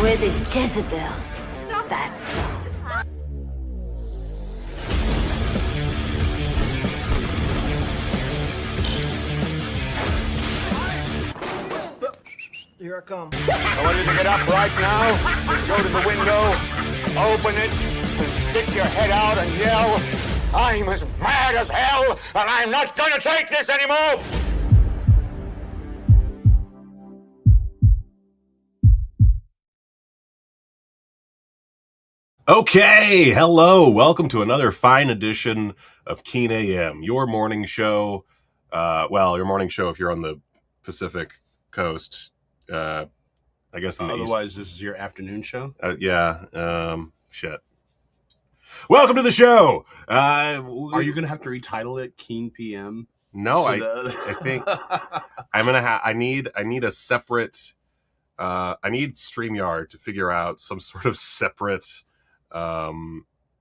We're the Jezebels. That's Here I come. I want you to get up right now, go to the window, open it, and stick your head out and yell, I'm as mad as hell, and I'm not gonna take this anymore! Okay, hello. Welcome to another fine edition of KEENE AM, your morning show. Your morning show if you're on the Pacific Coast. I guess in the Otherwise, this is your afternoon show? Shit. Welcome to the show. Are you going to have to retitle it KEENE PM? No, I think I'm going to I need a separate I need StreamYard to figure out some sort of separate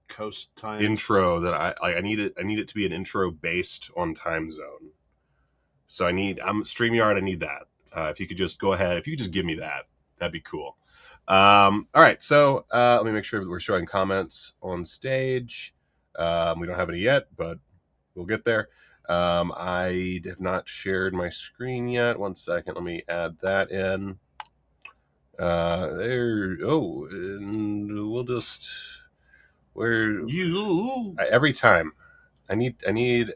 coast time intro that I need it to be an intro based on time zone. So StreamYard, I need that. If you could just go ahead, if you could just give me that, that'd be cool. All right, so let me make sure that we're showing comments on stage. We don't have any yet, but we'll get there. I have not shared my screen yet. One second, let me add that in. And we'll just every time I need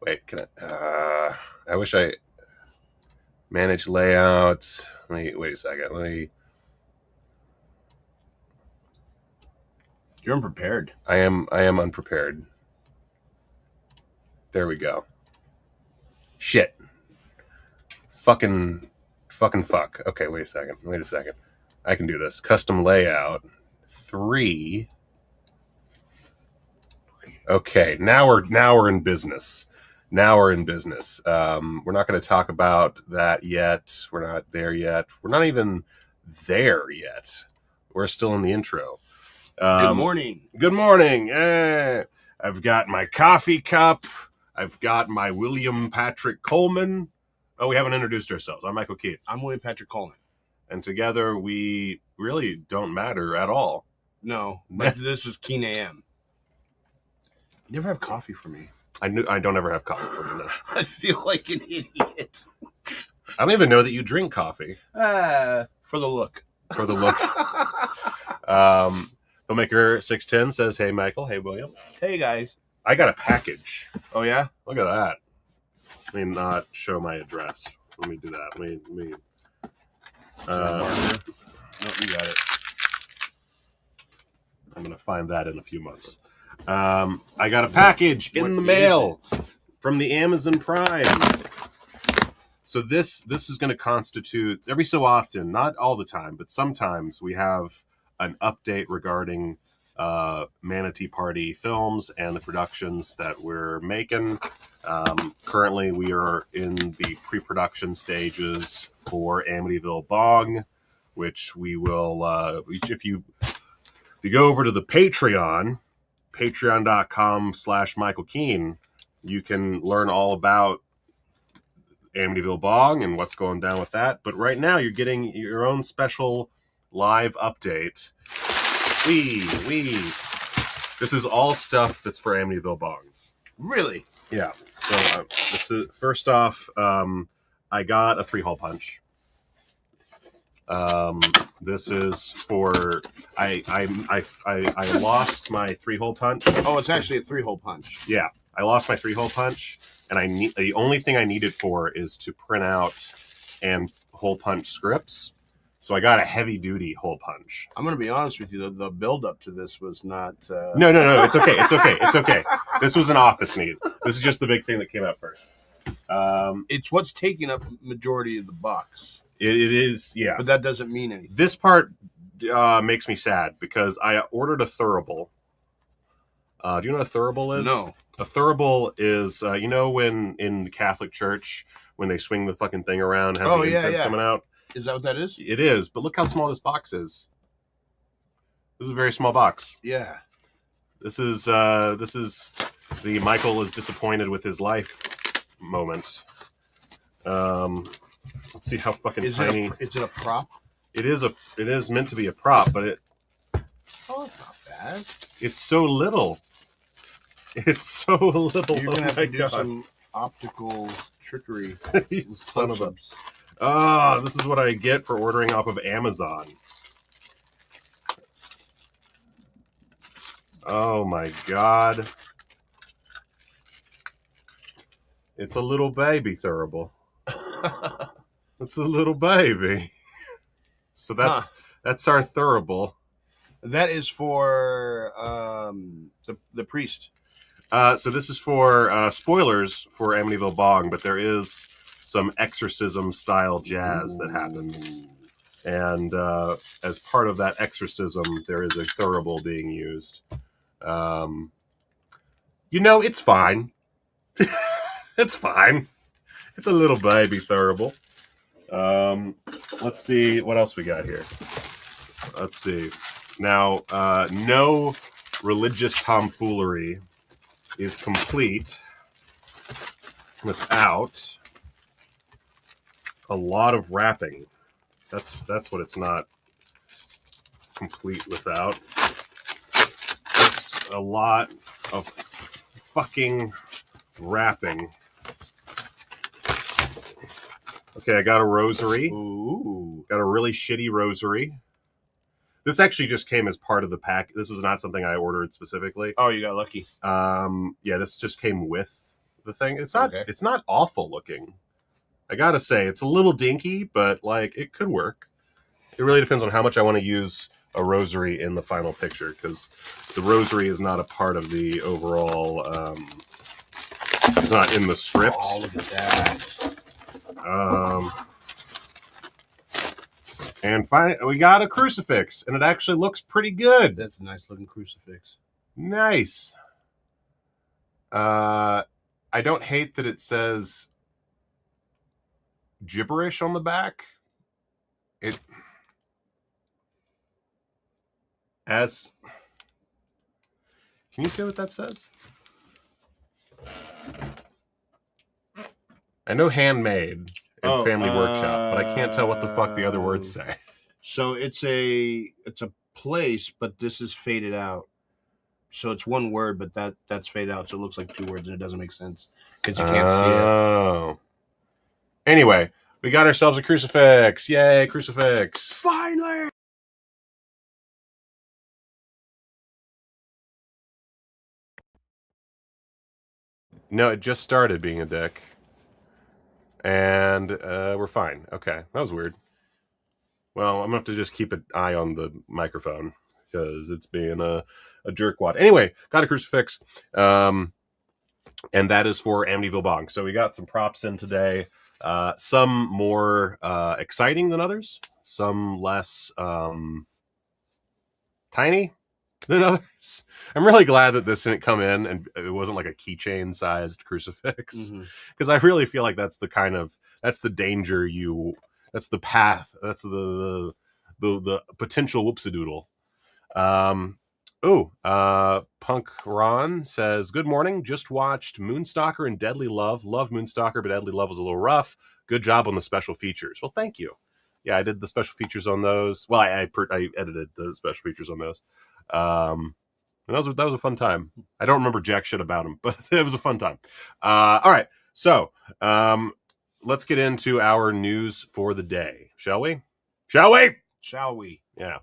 wait, can I wish I manage layouts. Wait a second. You're unprepared. I am unprepared. There we go. Shit. Fucking fuck. Okay, wait a second. I can do this. Custom layout 3. Okay, now we're in business. We're not going to talk about that yet. We're not there yet. We're not even there yet. We're still in the intro. Good morning. Good morning. I've got my coffee cup. I've got my William Patrick Coleman. Oh, we haven't introduced ourselves. I'm Michael Keene. I'm William Patrick Coleman. And together we really don't matter at all. No, but this is KEENE AM. You never have coffee for me. I don't ever have coffee for me. No. I feel like an idiot. I don't even know that you drink coffee. For the look. For the look. Filmmaker 610 says, hey, Michael. Hey, William. Hey, guys. I got a package. Oh, yeah? Look at that. Let me not show my address. Let me do that. Let me No, you got it. I'm going to find that in a few months. I got a package in the mail from the Amazon Prime. So this is going to constitute, every so often, not all the time, but sometimes we have an update regarding Manatee Party films and the productions that we're making. Currently, we are in the pre-production stages for Amityville Bong, which we will, if you go over to the Patreon, patreon.com/Michael Keene, you can learn all about Amityville Bong and what's going down with that. But right now, you're getting your own special live update. This is all stuff that's for Amityville Bong. Really? Yeah. So first off, I got a 3-hole punch. This is for I lost my 3-hole punch. Oh, it's actually a 3-hole punch. Yeah, I lost my 3-hole punch, and the only thing I need it for is to print out and hole punch scripts. So I got a heavy duty hole punch. I'm going to be honest with you. The build up to this was not. No. It's okay. This was an office need. This is just the big thing that came out first. It's what's taking up majority of the box. It is, yeah. But that doesn't mean anything. This part makes me sad because I ordered a thurible. Do you know what a thurible is? No. A thurible is, when in the Catholic Church, when they swing the fucking thing around, has the incense coming out? Is that what that is? It is, but look how small this box is. This is a very small box. Yeah. This is the Michael is disappointed with his life moment. Let's see how fucking tiny. Is it a prop? It is meant to be a prop, but Oh, it's not bad. it's so little. It's so little. You're gonna have my to do God. some optical trickery. You son of a... Ah, this is what I get for ordering off of Amazon. Oh my God. It's a little baby thurible. It's a little baby. So that's our thurible. That is for the priest. So this is for spoilers for Amityville Bong, but there is some exorcism style jazz that happens. And as part of that exorcism, there is a thurible being used. It's fine. It's fine. It's a little baby thurible. Let's see what else we got here. Let's see. Now, no religious tomfoolery is complete without a lot of wrapping. That's what it's not complete without. Just a lot of fucking wrapping. Okay, I got a rosary. Ooh. Got a really shitty rosary. This actually just came as part of the pack. This was not something I ordered specifically. Oh, you got lucky. Yeah, this just came with the thing. It's not. Okay. It's not awful looking. I gotta say, it's a little dinky, but like it could work. It really depends on how much I want to use a rosary in the final picture, because the rosary is not a part of the overall. It's not in the script. Oh, look at that. And finally, we got a crucifix, and it actually looks pretty good. That's a nice looking crucifix. Nice. I don't hate that it says gibberish on the back. Can you see what that says? I know handmade and family workshop, but I can't tell what the fuck the other words say. So it's a place, but this is faded out. So it's one word, but that's faded out, so it looks like two words, and it doesn't make sense because you can't see it. Oh. Anyway, we got ourselves a crucifix. Yay, crucifix. Finally! No, it just started being a dick. And we're fine. Okay, that was weird. Well, I'm going to have to just keep an eye on the microphone because it's being a jerkwad. Anyway, got a crucifix. And that is for Amityville Bong. So we got some props in today. Some more exciting than others. Some less tiny than others. I'm really glad that this didn't come in and it wasn't like a keychain sized crucifix, because I really feel like that's the danger that's the path, that's the potential whoopsie-doodle. Punk Ron says, good morning, just watched Moonstalker and Deadly Love. Love Moonstalker, but Deadly Love was a little rough. Good job on the special features. Well, thank you. Yeah, I did the special features on those. Well, I edited the special features on those. And that was a fun time. I don't remember jack shit about them, but it was a fun time. All right, so let's get into our news for the day, shall we? Shall we? Yeah.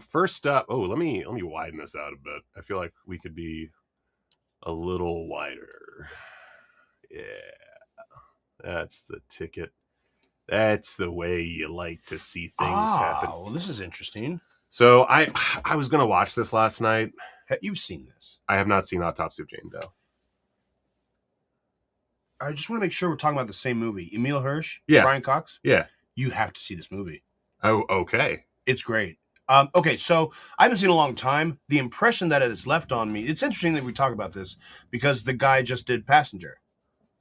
First up, let me widen this out a bit. I feel like we could be a little wider. Yeah, that's the ticket. That's the way you like to see things happen. Well, this is interesting. So I was gonna watch this last night. You've seen this? I have not seen Autopsy of Jane Doe. I just want to make sure we're talking about the same movie. Emile Hirsch, Yeah. Brian Cox. Yeah. You have to see this movie. Oh, okay. It's great. Okay, so I haven't seen it in a long time. The impression that it has left on me, it's interesting that we talk about this because the guy just did Passenger.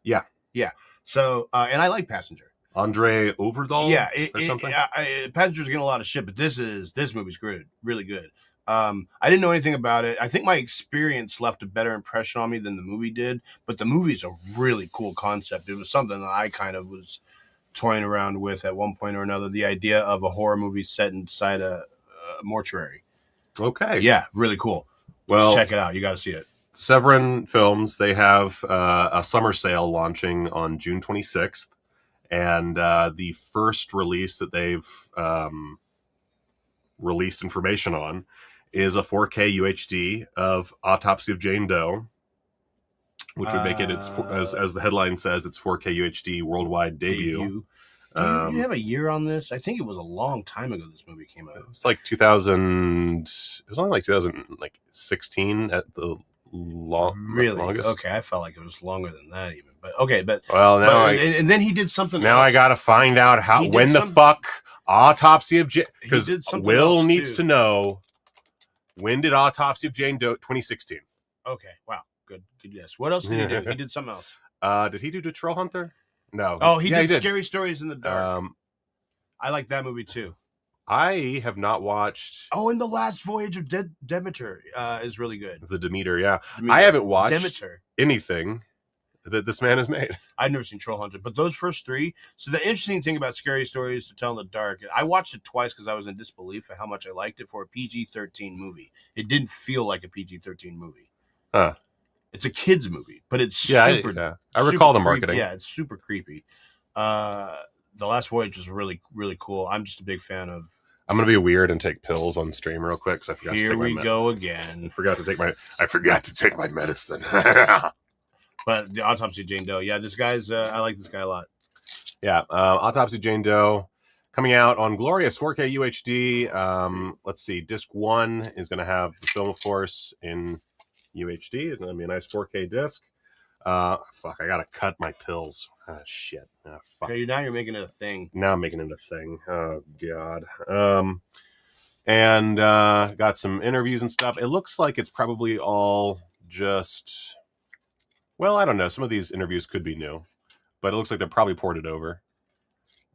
Yeah. Yeah. So, and I like Passenger. Andre Overdahl? Yeah. Something? Passenger's getting a lot of shit, but this movie's good. Really good. I didn't know anything about it. I think my experience left a better impression on me than the movie did, but the movie is a really cool concept. It was something that I kind of was toying around with at one point or another, the idea of a horror movie set inside a mortuary. Okay. Yeah, really cool. Well, check it out. You got to see it. Severin Films, they have a summer sale launching on June 26th. And the first release that they've released information on is a 4K UHD of Autopsy of Jane Doe, which would make it its, as the headline says, its 4K UHD worldwide debut. Do you have a year on this? I think it was a long time ago this movie came out. It's like 2000. It was only like 2016 at the longest. Okay, I felt like it was longer than that even. But okay, well, now and then he did something. Now else. I gotta find out when the fuck Autopsy of Jane, because Will needs to know, when did Autopsy of Jane Doe 2016? Okay, wow, good guess. What else did he do? He did something else. Did he do The Troll Hunter? No. Oh, he did Scary Stories in the Dark. I like that movie too. I have not watched. Oh, and The Last Voyage of Demeter is really good. The Demeter, yeah. I haven't watched anything that this man has made. I've never seen Troll Hunter, but those first three. So the interesting thing about Scary Stories to Tell in the Dark, I watched it twice because I was in disbelief at how much I liked it for a PG-13 movie. It didn't feel like a PG-13 movie. Huh. It's a kids movie, but it's super. I recall the marketing. Yeah, it's super creepy. The Last Voyage is really, really cool. I'm just a big fan of. I'm gonna be weird and take pills on stream real quick because I forgot to take my medicine. Here we go again. I forgot to take my medicine. But the Autopsy of Jane Doe, yeah, this guy's. I like this guy a lot. Yeah, Autopsy of Jane Doe coming out on glorious 4K UHD. Let's see, disc 1 is gonna have the film, of course, in UHD. It's gonna be a nice 4K disc. Fuck, I gotta cut my pills. Ah, shit. Ah, fuck. Okay, now you're making it a thing. Now I'm making it a thing. Oh god. And got some interviews and stuff. It looks like it's probably all just. Well, I don't know. Some of these interviews could be new, but it looks like they're probably ported over.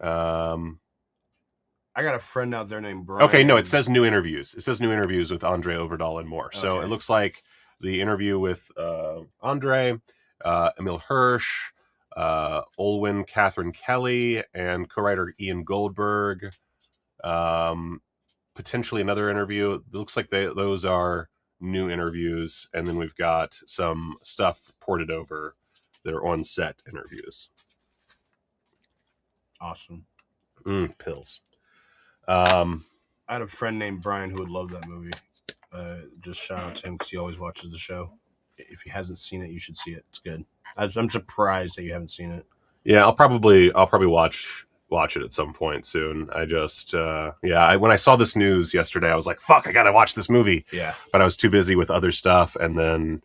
I got a friend out there named Brian. Okay, no, it says new interviews. It says new interviews with Andre Overdahl and more. Okay. So it looks like the interview with Andre, Emil Hirsch, Olwyn Catherine Kelly, and co-writer Ian Goldberg. Potentially another interview. It looks like those are new interviews, and then we've got some stuff ported over that are on set interviews. Awesome. Pills. I had a friend named Brian who would love that movie. Just shout out to him because he always watches the show. If he hasn't seen it, you should see it. It's good. I'm surprised that you haven't seen it. Yeah, I'll probably watch it at some point soon. I just when I saw this news yesterday, I was like, fuck, I gotta watch this movie. Yeah. But I was too busy with other stuff, and then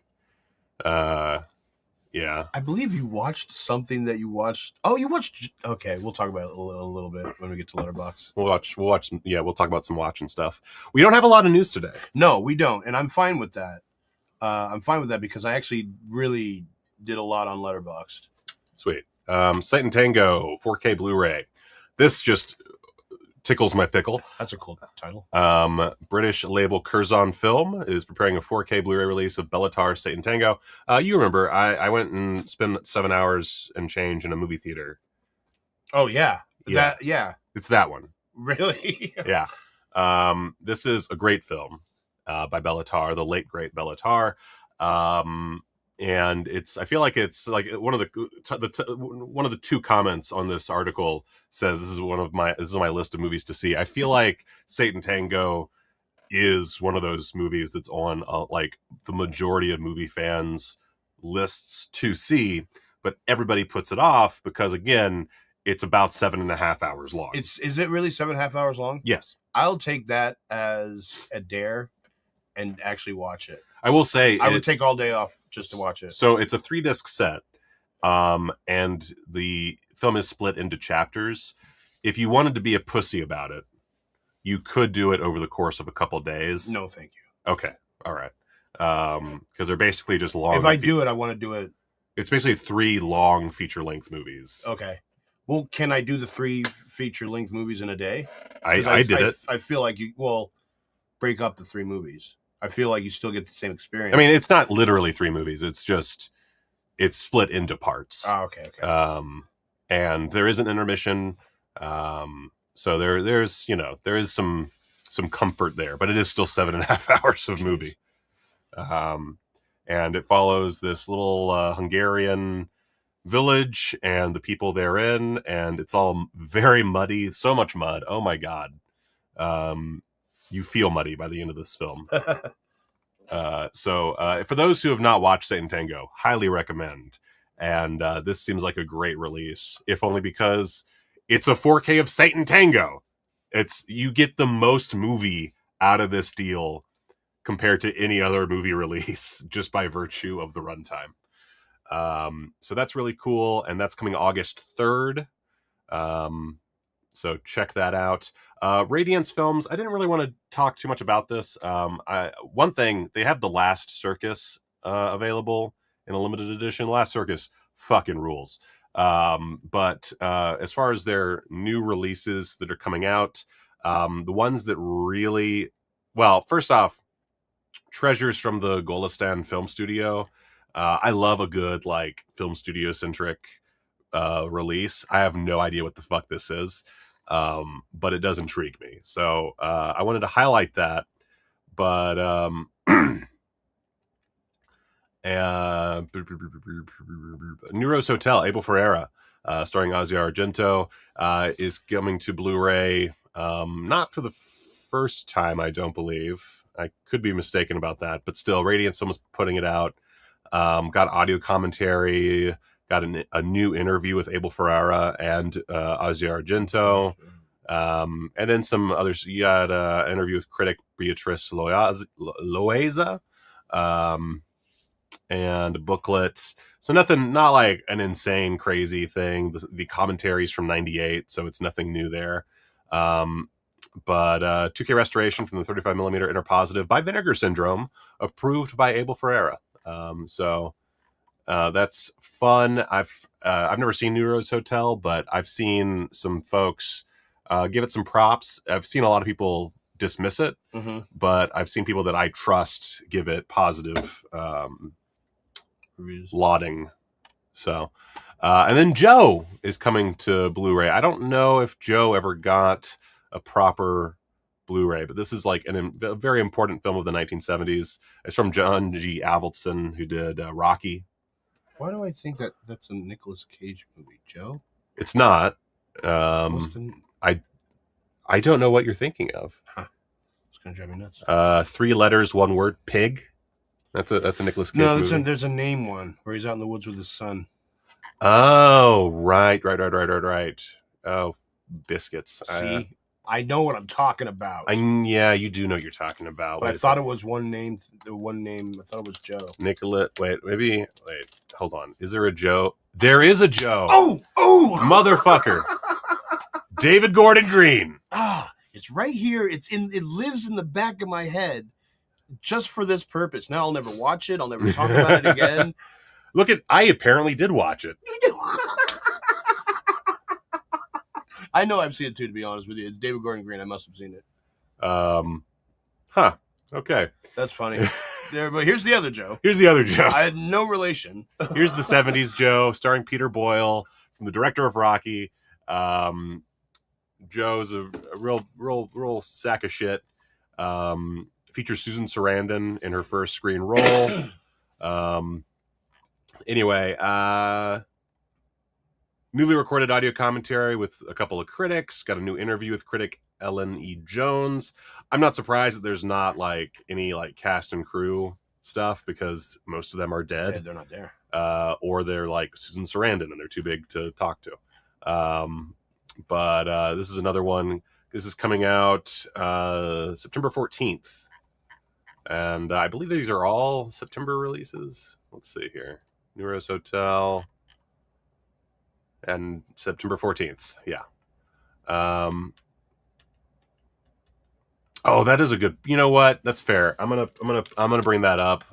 I believe you watched something that you watched. Oh, you watched. Okay, we'll talk about it a little bit when we get to Letterboxd. We'll watch. Yeah, we'll talk about some watching stuff. We don't have a lot of news today. No, we don't, and I'm fine with that. I'm fine with that because I actually really did a lot on Letterboxd. Sweet. Satan Tango 4K Blu-ray. This just tickles my pickle. That's a cool title. British label Curzon Film is preparing a 4K Blu-ray release of Bellatar Satan Tango. You remember, I went and spent 7 hours and change in a movie theater. Oh, yeah. It's that one. Really? Yeah. This is a great film by Bellatar, the late, great Bellatar. And I feel like it's like one of the two comments on this article says this is on my list of movies to see. I feel like Satan Tango is one of those movies that's on like the majority of movie fans' lists to see, but everybody puts it off because again, it's about 7.5 hours long. Is it really 7.5 hours long? Yes. I'll take that as a dare and actually watch it. I will say I would take all day off just to watch it. So it's a 3-disc set, and the film is split into chapters. If you wanted to be a pussy about it, you could do it over the course of a couple of days. No, thank you. Okay, all right. Because they're basically just long. If I do it, I want to do it. It's basically 3 long feature-length movies. Okay. Well, can I do the 3 feature-length movies in a day? I did it. I feel like break up the 3 movies. I feel like you still get the same experience. I mean, it's not literally 3 movies. It's split into parts. Oh, okay. and there is an intermission. So there's there is some comfort there, but it is still 7.5 hours of movie. And it follows this little Hungarian village and the people therein, and it's all very muddy. So much mud. Oh my god. You feel muddy by the end of this film. So for those who have not watched Satan Tango, highly recommend. And this seems like a great release, if only because it's a 4K of Satan Tango. You get the most movie out of this deal compared to any other movie release, just by virtue of the runtime. So that's really cool, and that's coming August 3rd. So check that out. Radiance Films, I didn't really want to talk too much about this. One thing, they have The Last Circus available in a limited edition. Last Circus fucking rules. But as far as their new releases that are coming out, the ones that really... Well, first off, Treasures from the Golistan Film Studio. I love a good, like, film studio-centric release. I have no idea what the fuck this is, but it does intrigue me. So I wanted to highlight that. But Nero's Hotel, Abel Ferreira, starring Asia Argento, is coming to Blu-ray. Not for the first time, I don't believe. I could be mistaken about that, but still, Radiance Film is putting it out. Got audio commentary, got a new interview with Abel Ferrara and Asia Argento, and then some others. You got an interview with critic Beatrice Loaiza, and a booklet. So not like an insane, crazy thing. The commentary's from 98, so it's nothing new there. But 2K restoration from the 35mm interpositive by Vinegar Syndrome, approved by Abel Ferreira. So that's fun. I've never seen Nero's Hotel, but I've seen some folks give it some props. I've seen a lot of people dismiss it, but I've seen people that I trust give it positive lauding. So, and then Joe is coming to Blu-ray. I don't know if Joe ever got a proper Blu-ray, but this is like a very important film of the 1970s. It's from John G. Avildsen, who did Rocky. Why do I think that's a Nicolas Cage movie, Joe? It's not. I don't know what you're thinking of. Huh. It's gonna drive me nuts. 3 letters, 1 word, Pig. That's a Nicolas Cage movie. There's a name one where he's out in the woods with his son. Oh, right. Oh, biscuits. See, I know what I'm talking about. Yeah, you do know what you're talking about. But I thought it was one name. The one name, I thought it was Joe. Nicolas. Wait, hold on. Is there a Joe? There is a Joe. Oh, motherfucker. David Gordon Green. It's right here. It lives in the back of my head just for this purpose. Now I'll never watch it. I'll never talk about it again. I apparently did watch it. I know I've seen it too, to be honest with you. It's David Gordon Green. I must have seen it. Okay. That's funny. But here's the other Joe. I had no relation. Here's the 70s Joe, starring Peter Boyle, from the director of Rocky. Joe's a real sack of shit. Features Susan Sarandon in her first screen role. Anyway, newly recorded audio commentary with a couple of critics. Got a new interview with critic Ellen E. Jones. I'm not surprised that there's not like any like cast and crew stuff, because most of them are dead. Yeah, they're not there. Or they're like Susan Sarandon and they're too big to talk to. But this is another one. This is coming out September 14th. And I believe these are all September releases. Let's see here. Nero's Hotel. And September 14th. Yeah. Oh, that is a good... You know what? That's fair. I'm gonna bring that up.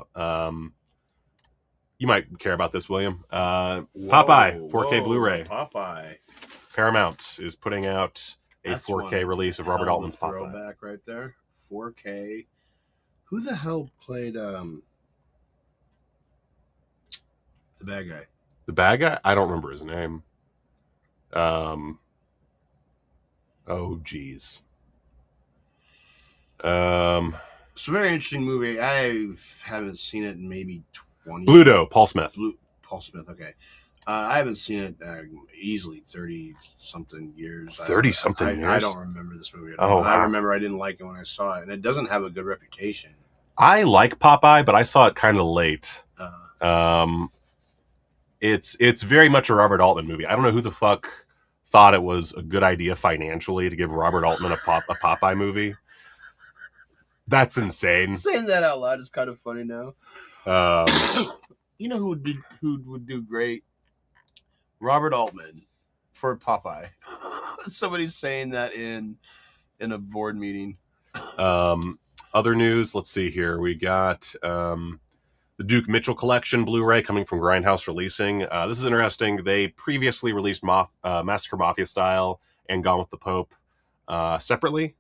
You might care about this, William. Popeye 4K Blu-ray. Popeye. Paramount is putting out a 4K release of Robert Altman's Popeye. Throwback right there. 4K. Who the hell played the bad guy? The bad guy? I don't remember his name. Oh, geez. It's a very interesting movie. I haven't seen it in maybe 20 Bluto, Paul Smith. Paul Smith, okay. I haven't seen it easily 30-something years. 30-something years? I don't remember this movie at all. Oh, wow. I remember I didn't like it when I saw it, and it doesn't have a good reputation. I like Popeye, but I saw it kind of late. It's very much a Robert Altman movie. I don't know who the fuck thought it was a good idea financially to give Robert Altman a Popeye movie. That's insane. Saying that out loud is kind of funny now. You know who would do great? Robert Altman for Popeye. Somebody's saying that in a board meeting. Other news, let's see here. We got the Duke Mitchell Collection Blu-ray coming from Grindhouse Releasing. This is interesting. They previously released Massacre Mafia Style and Gone with the Pope separately.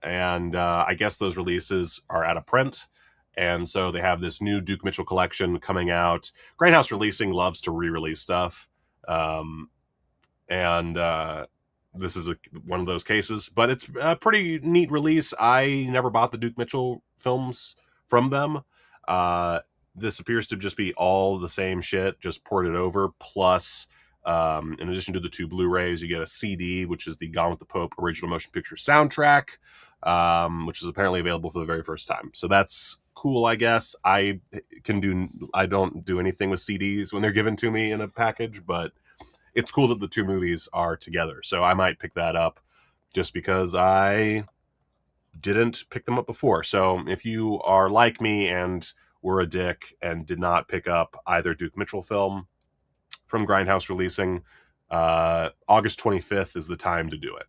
And I guess those releases are out of print. And so they have this new Duke Mitchell Collection coming out. Grindhouse Releasing loves to re-release stuff. This is one of those cases. But it's a pretty neat release. I never bought the Duke Mitchell films from them. This appears to just be all the same shit, just ported over. Plus, in addition to the 2 Blu-rays, you get a CD, which is the Gone with the Pope original motion picture soundtrack, which is apparently available for the very first time. So that's cool, I guess. I don't do anything with CDs when they're given to me in a package, but it's cool that the 2 movies are together. So I might pick that up just because I didn't pick them up before. So if you are like me and were a dick and did not pick up either Duke Mitchell film from Grindhouse Releasing, August 25th is the time to do it.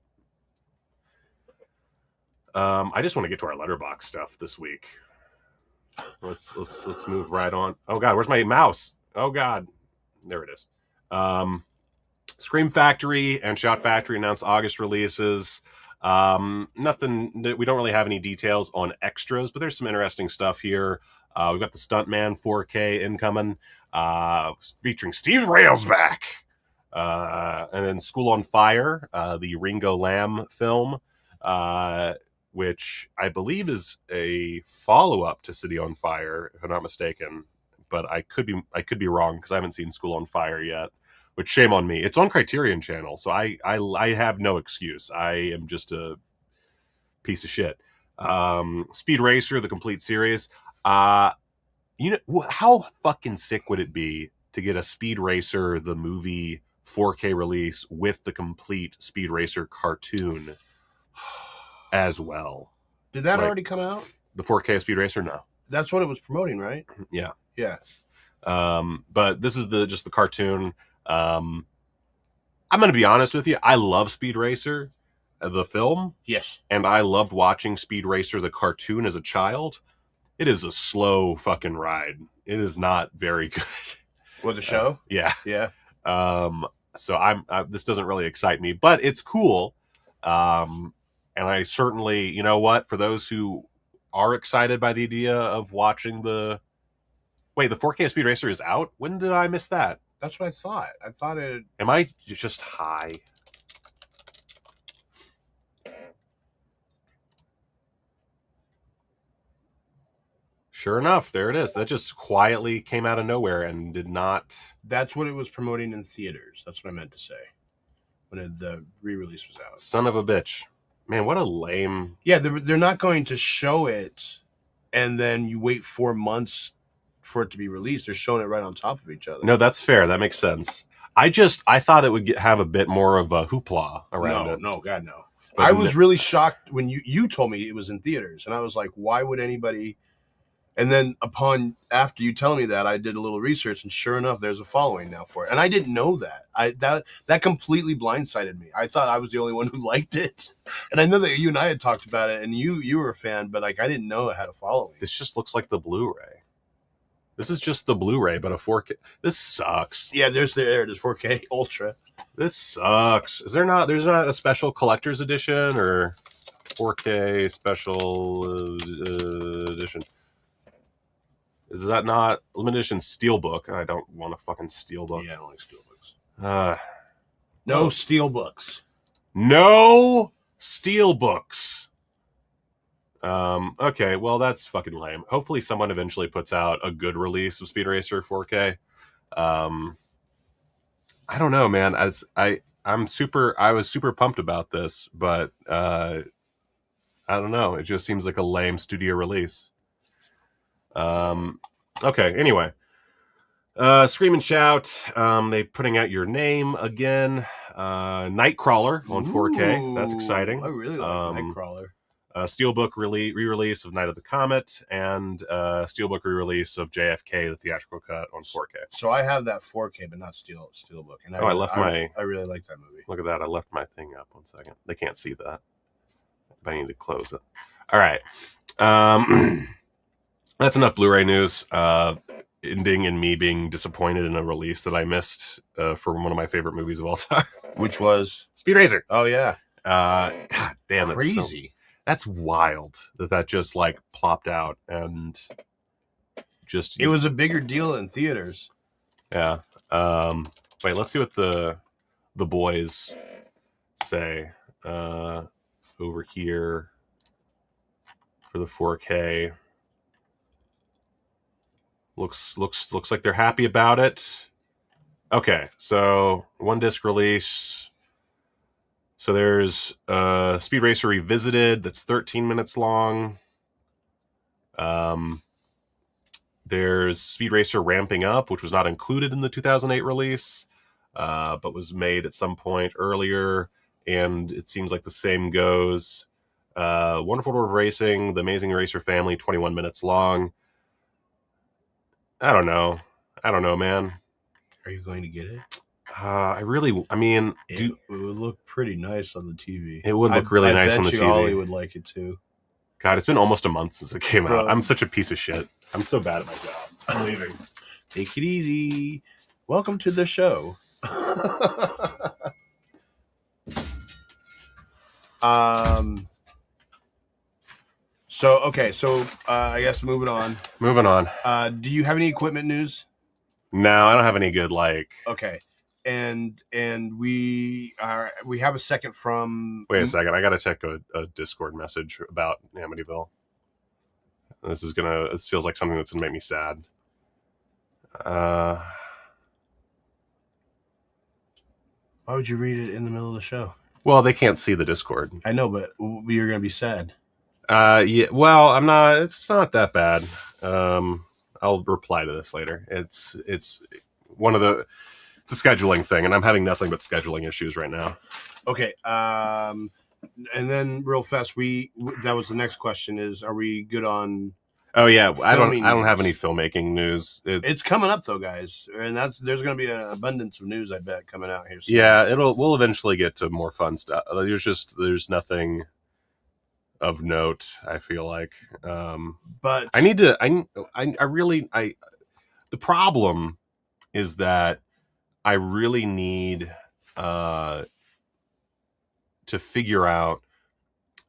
I just want to get to our letterbox stuff this week. Let's move right on. Oh god, where's my mouse? Oh god, there it is. Scream Factory and Shout Factory announced August releases. Nothing. We don't really have any details on extras, but there's some interesting stuff here. We've got the Stuntman 4K incoming, featuring Steve Railsback, and then School on Fire, the Ringo Lam film, which I believe is a follow-up to City on Fire, if I'm not mistaken. But I could be wrong because I haven't seen School on Fire yet. Which, shame on me. It's on Criterion Channel, so I have no excuse. I am just a piece of shit. Speed Racer, the complete series. You know, how fucking sick would it be to get a Speed Racer, the movie 4K release with the complete Speed Racer cartoon as well? Did that already come out? The 4K Speed Racer? No. That's what it was promoting, right? Yeah. Yeah. But this is just the cartoon. I'm going to be honest with you. I love Speed Racer, the film. Yes. And I loved watching Speed Racer, the cartoon, as a child. It is a slow fucking ride. It is not very good. With the show? Yeah. Yeah. So this doesn't really excite me, but it's cool. And I certainly, you know what, for those who are excited by the idea of watching the 4K Speed Racer is out? When did I miss that? That's what I thought. I thought it... Am I just high? Sure enough, there it is. That just quietly came out of nowhere and did not... That's what it was promoting in theaters. That's what I meant to say. When the re-release was out. Son of a bitch. Man, what a lame... Yeah, they're not going to show it and then you wait 4 months for it to be released. They're showing it right on top of each other. No, that's fair. That makes sense. I thought it would have a bit more of a hoopla around it. No, God, no. But I was really shocked when you told me it was in theaters, and I was like, why would anybody... And then after you telling me that, I did a little research, and sure enough, there's a following now for it. And I didn't know that. That completely blindsided me. I thought I was the only one who liked it. And I know that you and I had talked about it, and you were a fan, but like I didn't know it had a following. This just looks like the Blu-ray. This is just the Blu-ray, but a 4K. This sucks. Yeah, there's 4K Ultra. This sucks. There's not a special collector's edition or 4K special edition? Is that not limited edition steelbook? I don't want a fucking steelbook. Yeah, I don't like steelbooks. No steel books. No steel books. Okay, well that's fucking lame. Hopefully someone eventually puts out a good release of Speed Racer 4K. I don't know, man. I was super pumped about this, but I don't know. It just seems like a lame studio release. Okay, anyway. Scream and Shout. They putting out Your Name again. Nightcrawler on 4K. That's exciting. I really like Nightcrawler. Steelbook re-release of Night of the Comet, and Steelbook re-release of JFK, the theatrical cut on 4K. So I have that 4K, but not Steelbook. And I left my... I really like that movie. Look at that. I left my thing up. 1 second. They can't see that. But I need to close it. All right. That's enough Blu-ray news. Ending in me being disappointed in a release that I missed for one of my favorite movies of all time. Which was? Speed Racer. Oh, yeah. God damn, crazy. That's wild that just like plopped out and just... It was a bigger deal in theaters. Yeah. Wait, let's see what the boys say over here for the 4K. Looks like they're happy about it. Okay, so 1-disc release. So there's Speed Racer Revisited, that's 13 minutes long. There's Speed Racer Ramping Up, which was not included in the 2008 release, but was made at some point earlier, and it seems like the same goes. Wonderful World of Racing, The Amazing Racer Family, 21 minutes long. I don't know, man. Are you going to get it? It would look pretty nice on the TV. It would look really nice on the TV. Ollie would like it too. God, it's been almost a month since it came out. I'm such a piece of shit. I'm so bad at my job. I'm leaving. Take it easy. Welcome to the show. So I guess moving on. Do you have any equipment news? No, I don't have any good Okay. And we have a second from... Wait a second. I got to check a Discord message about Amityville. This feels like something that's going to make me sad. Why would you read it in the middle of the show? Well, they can't see the Discord. I know, but you're going to be sad. Yeah. Well, I'm not. It's not that bad. I'll reply to this later. It's one of the... It's a scheduling thing, and I'm having nothing but scheduling issues right now. Okay. And then real fast, that was the next question is, are we good on... Oh yeah. I don't have any filmmaking news. It's coming up though, guys. And there's going to be an abundance of news, I bet, coming out here soon. Yeah, we'll eventually get to more fun stuff. There's nothing of note, I feel like. But the problem is that I really need to figure out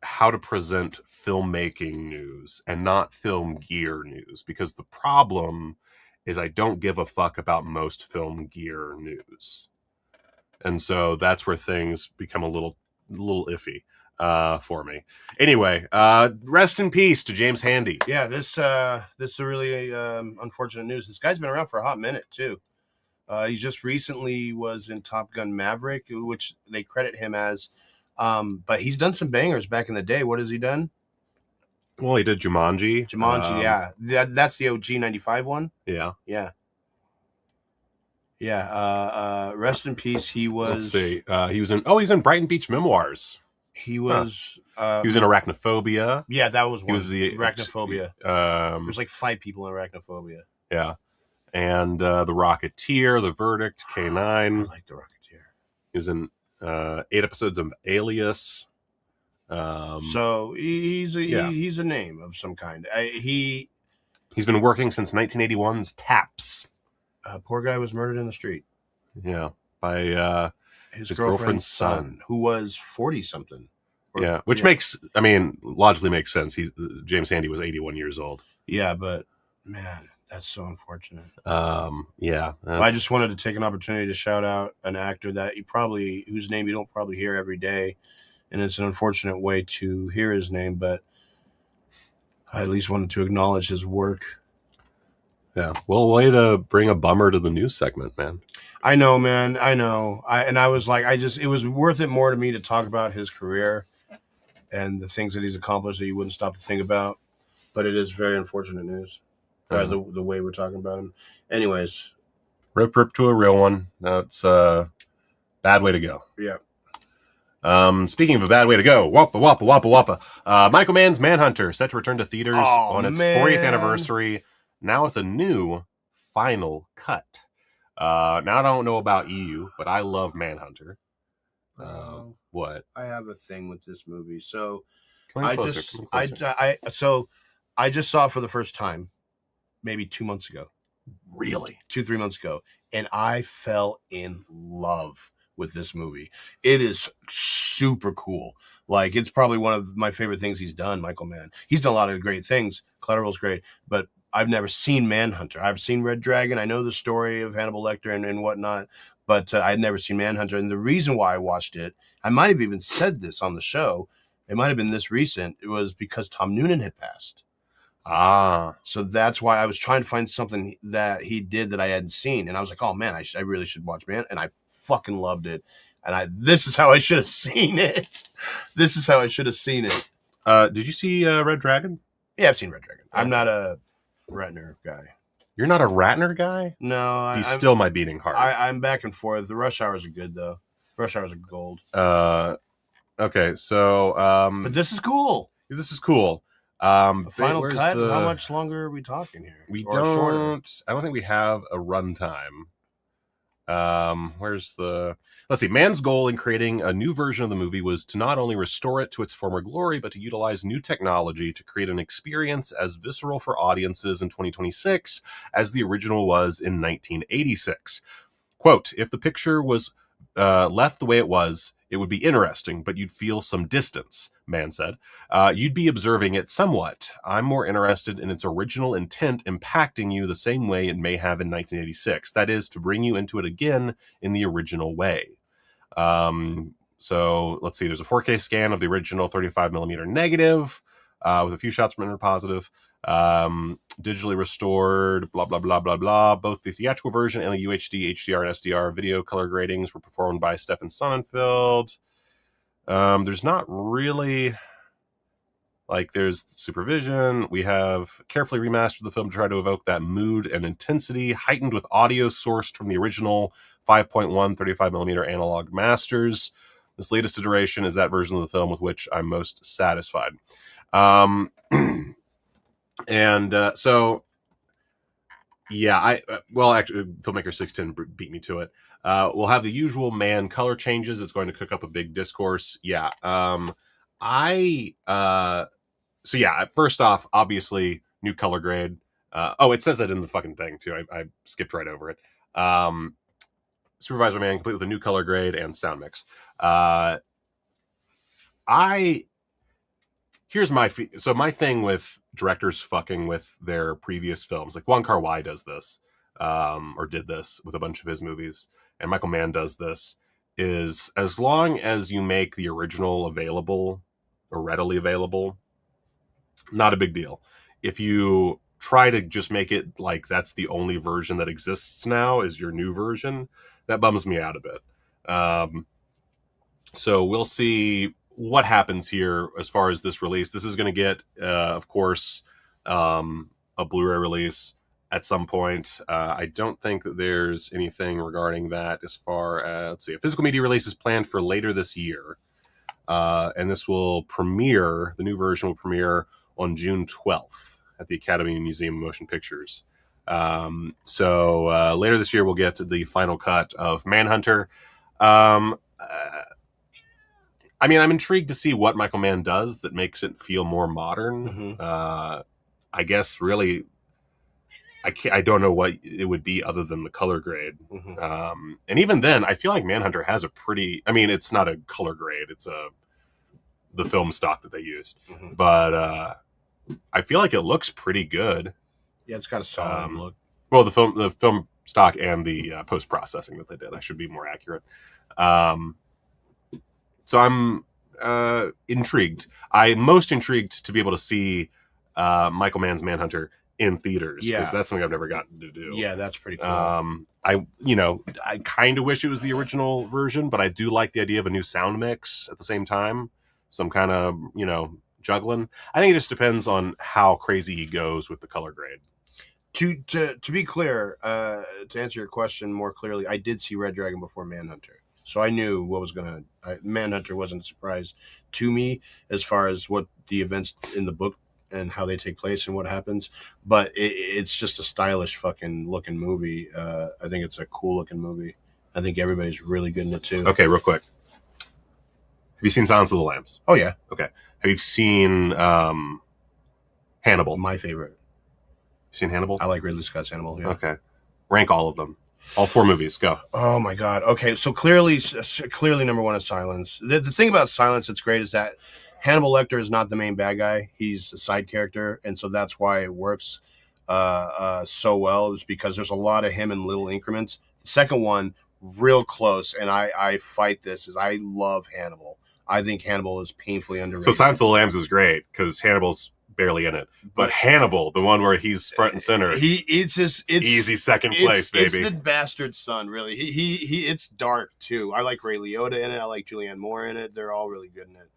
how to present filmmaking news and not film gear news, because the problem is I don't give a fuck about most film gear news. And so that's where things become a little iffy for me. Anyway, rest in peace to James Handy. Yeah, this is really unfortunate news. This guy's been around for a hot minute too. He just recently was in Top Gun Maverick, which they credit him as. But he's done some bangers back in the day. What has he done? Well, he did Jumanji. Yeah. That's the OG 95 one? Yeah. Yeah. Yeah. Rest in peace. He was... Let's see. He's in Brighton Beach Memoirs. He was... he was in Arachnophobia. Yeah, that was one. He was the... Arachnophobia. There's like 5 people in Arachnophobia. Yeah. And The Rocketeer, The Verdict, K9. I like The Rocketeer. He was in 8 episodes of Alias. So he's a name of some kind. He's been working since 1981's Taps. Poor guy was murdered in the street. Yeah, by his girlfriend's son, who was 40-something. Yeah, which logically makes sense. James Handy was 81 years old. Yeah, but man, That's so unfortunate. Yeah. Well, I just wanted to take an opportunity to shout out an actor that whose name you don't probably hear every day, and it's an unfortunate way to hear his name, but I at least wanted to acknowledge his work. Yeah. Well, way to bring a bummer to the news segment, man. I know, man. I know. I was like, it was worth it more to me to talk about his career and the things that he's accomplished that you wouldn't stop to think about. But it is very unfortunate news. The way we're talking about him. Anyways. Rip to a real one. That's a bad way to go. Yeah. Speaking of a bad way to go, wappa. Michael Mann's Manhunter set to return to theaters on its 40th anniversary, now with a new final cut. Now I don't know about you, but I love Manhunter. What? I have a thing with this movie. So I just saw it for the first time maybe 2 months ago. Really? 2-3 months ago. And I fell in love with this movie. It is super cool. Like, it's probably one of my favorite things he's done, Michael Mann. He's done a lot of great things. Collateral's great, but I've never seen Manhunter. I've seen Red Dragon. I know the story of Hannibal Lecter and whatnot, but I'd never seen Manhunter. And the reason why I watched it, I might have even said this on the show, it might have been this recent, it was because Tom Noonan had passed. So that's why I was trying to find something that he did that I hadn't seen. And I was like, oh man, I really should watch Man. And I fucking loved it. And this is how I should have seen it. This is how I should have seen it. Did you see Red Dragon? Yeah, I've seen Red Dragon. I'm not a Ratner guy. You're not a Ratner guy? No. He's still my beating heart. I'm back and forth. The Rush Hours are good, though. Rush Hours are gold. Okay, so... but this is cool. This is cool. Final cut? How much longer are we talking here? We or don't... Shorter? I don't think we have a runtime. Where's the... Let's see. Mann's goal in creating a new version of the movie was to not only restore it to its former glory, but to utilize new technology to create an experience as visceral for audiences in 2026 as the original was in 1986. Quote, if the picture was left the way it was, it would be interesting, but you'd feel some distance, Mann said. You'd be observing it somewhat. I'm more interested in its original intent impacting you the same way it may have in 1986. That is, to bring you into it again in the original way. So let's see, there's a 4K scan of the original 35mm negative with a few shots from interpositive. Digitally restored, blah, blah, blah, blah, blah. Both the theatrical version and the UHD, HDR, and SDR video color gradings were performed by Stefan Sonnenfeld. There's not really... Like, there's supervision. We have carefully remastered the film to try to evoke that mood and intensity, heightened with audio sourced from the original 5.1 35mm analog masters. This latest iteration is that version of the film with which I'm most satisfied. So, yeah, actually, Filmmaker 610 beat me to it. We'll have the usual Mann color changes. It's going to cook up a big discourse. Yeah. So yeah, first off, obviously, new color grade. It says that in the fucking thing, too. I skipped right over it. Supervised by Mann, complete with a new color grade and sound mix. Here's my... So my thing with directors fucking with their previous films, like Wong Kar-wai does this, or did this with a bunch of his movies, and Michael Mann does this, is as long as you make the original available or readily available, not a big deal. If you try to just make it like that's the only version that exists now is your new version, that bums me out a bit. So we'll see what happens here as far as this release. This is going to get, of course, a Blu-ray release at some point. I don't think that there's anything regarding that as far as, let's see, a physical media release is planned for later this year. And this will premiere, the new version will premiere on June 12th at the Academy Museum of Motion Pictures. So later this year, we'll get the final cut of Manhunter. I mean, I'm intrigued to see what Michael Mann does that makes it feel more modern. Mm-hmm. I guess really, I don't know what it would be other than the color grade. Mm-hmm. And even then, I feel like Manhunter has a pretty... I mean, it's not a color grade. It's the film stock that they used. Mm-hmm. But I feel like it looks pretty good. Yeah, it's got a solid look. Well, the film stock and the post processing that they did. I should be more accurate. So I'm intrigued. I'm most intrigued to be able to see Michael Mann's Manhunter in theaters, because that's something I've never gotten to do. Yeah, that's pretty cool. I kind of wish it was the original version, but I do like the idea of a new sound mix at the same time. Some kind of juggling. I think it just depends on how crazy he goes with the color grade. To be clear, to answer your question more clearly, I did see Red Dragon before Manhunter, so I knew what was gonna. Manhunter wasn't a surprise to me as far as what the events in the book and how they take place and what happens, but it's just a stylish fucking looking movie. I think it's a cool looking movie. I think everybody's really good in it too. Okay, real quick. Have you seen Silence of the Lambs? Oh yeah. Okay. Have you seen Hannibal? My favorite. You seen Hannibal? I like Ridley Scott's Hannibal. Yeah. Okay. Rank all of them. All 4 movies. Go. Oh my God. Okay, so clearly number one is Silence. The thing about Silence that's great is that Hannibal Lecter is not the main bad guy. He's a side character, and so that's why it works so well, is because there's a lot of him in little increments. The second one, real close, and I fight this, is I love Hannibal. I think Hannibal is painfully underrated. So Silence of the Lambs is great because Hannibal's barely in it, but Hannibal, the one where he's front and center, it's easy second place, baby. It's the bastard son, really. He it's dark too. I like Ray Liotta in it. I like Julianne Moore in it. They're all really good in it.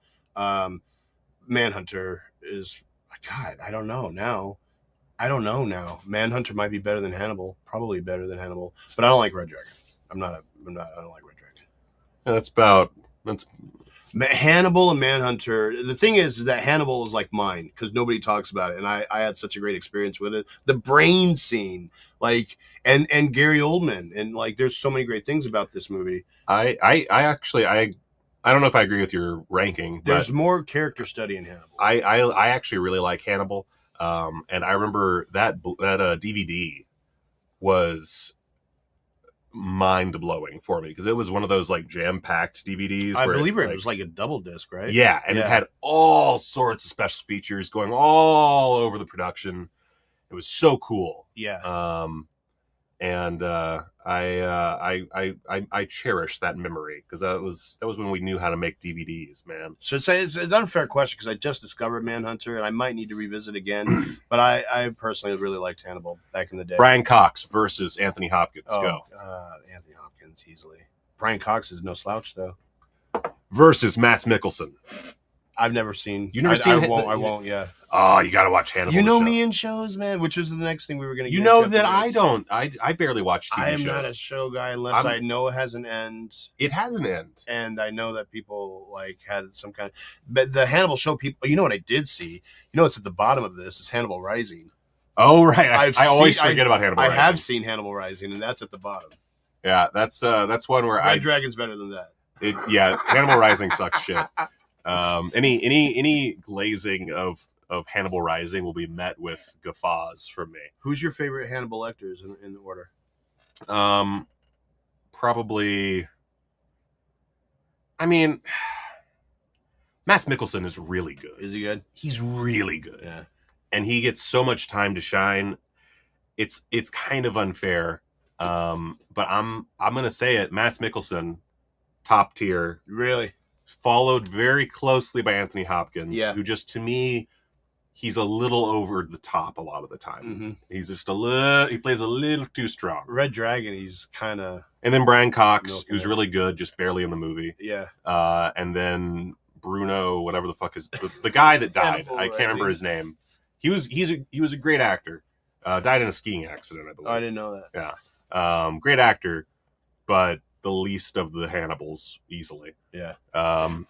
Manhunter is, God, I don't know now. Manhunter might be better than Hannibal, probably better than Hannibal, but I don't like Red Dragon. I don't like Red Dragon. Yeah, that's Hannibal and Manhunter. The thing is that Hannibal is like mine because nobody talks about it, and I had such a great experience with it. The brain scene, like, and Gary Oldman, and like, there's so many great things about this movie. I actually I don't know if I agree with your ranking. There's more character study in Hannibal. I actually really like Hannibal, and I remember that DVD was mind-blowing for me because it was one of those like jam-packed DVDs. I believe it was like a double disc, right? Yeah, and it had all sorts of special features going all over the production. It was so cool. Yeah. And I cherish that memory because that was when we knew how to make DVDs, man. So it's an unfair question because I just discovered Manhunter and I might need to revisit again. But I personally really liked Hannibal back in the day. Brian Cox versus Anthony Hopkins. Go. Anthony Hopkins easily. Brian Cox is no slouch though. Versus Mads Mikkelsen. I've never seen. You never seen? I won't. Yeah. Oh, you got to watch Hannibal. You know me in shows, man. Which is the next thing we were going to. You know that I don't. I barely watch TV shows. I am not a show guy unless I know it has an end. It has an end, and I know that people like had some kind of. But the Hannibal show people. You know what I did see? You know what's at the bottom of this is Hannibal Rising. Oh right, I always forget about Hannibal. Rising. I have seen Hannibal Rising, and that's at the bottom. Yeah, that's one where Red Dragon's better than that. Hannibal Rising sucks shit. Any glazing of Hannibal Rising will be met with guffaws from me. Who's your favorite Hannibal Lecters in the order? Probably. I mean, Mads Mikkelsen is really good. Is he good? He's really good. Yeah, and he gets so much time to shine. It's kind of unfair. But I'm gonna say it. Mads Mikkelsen, top tier. Really. Followed very closely by Anthony Hopkins, yeah. who just, to me, he's a little over the top a lot of the time. Mm-hmm. He's just he plays a little too strong. Red Dragon, he's kind of... And then Brian Cox, who's really good, just barely in the movie. Yeah. And then Bruno, whatever the fuck is... The guy that died, I can't remember his name. He was a great actor. Died in a skiing accident, I believe. Oh, I didn't know that. Yeah. Great actor, but the least of the Hannibals, easily. Yeah. All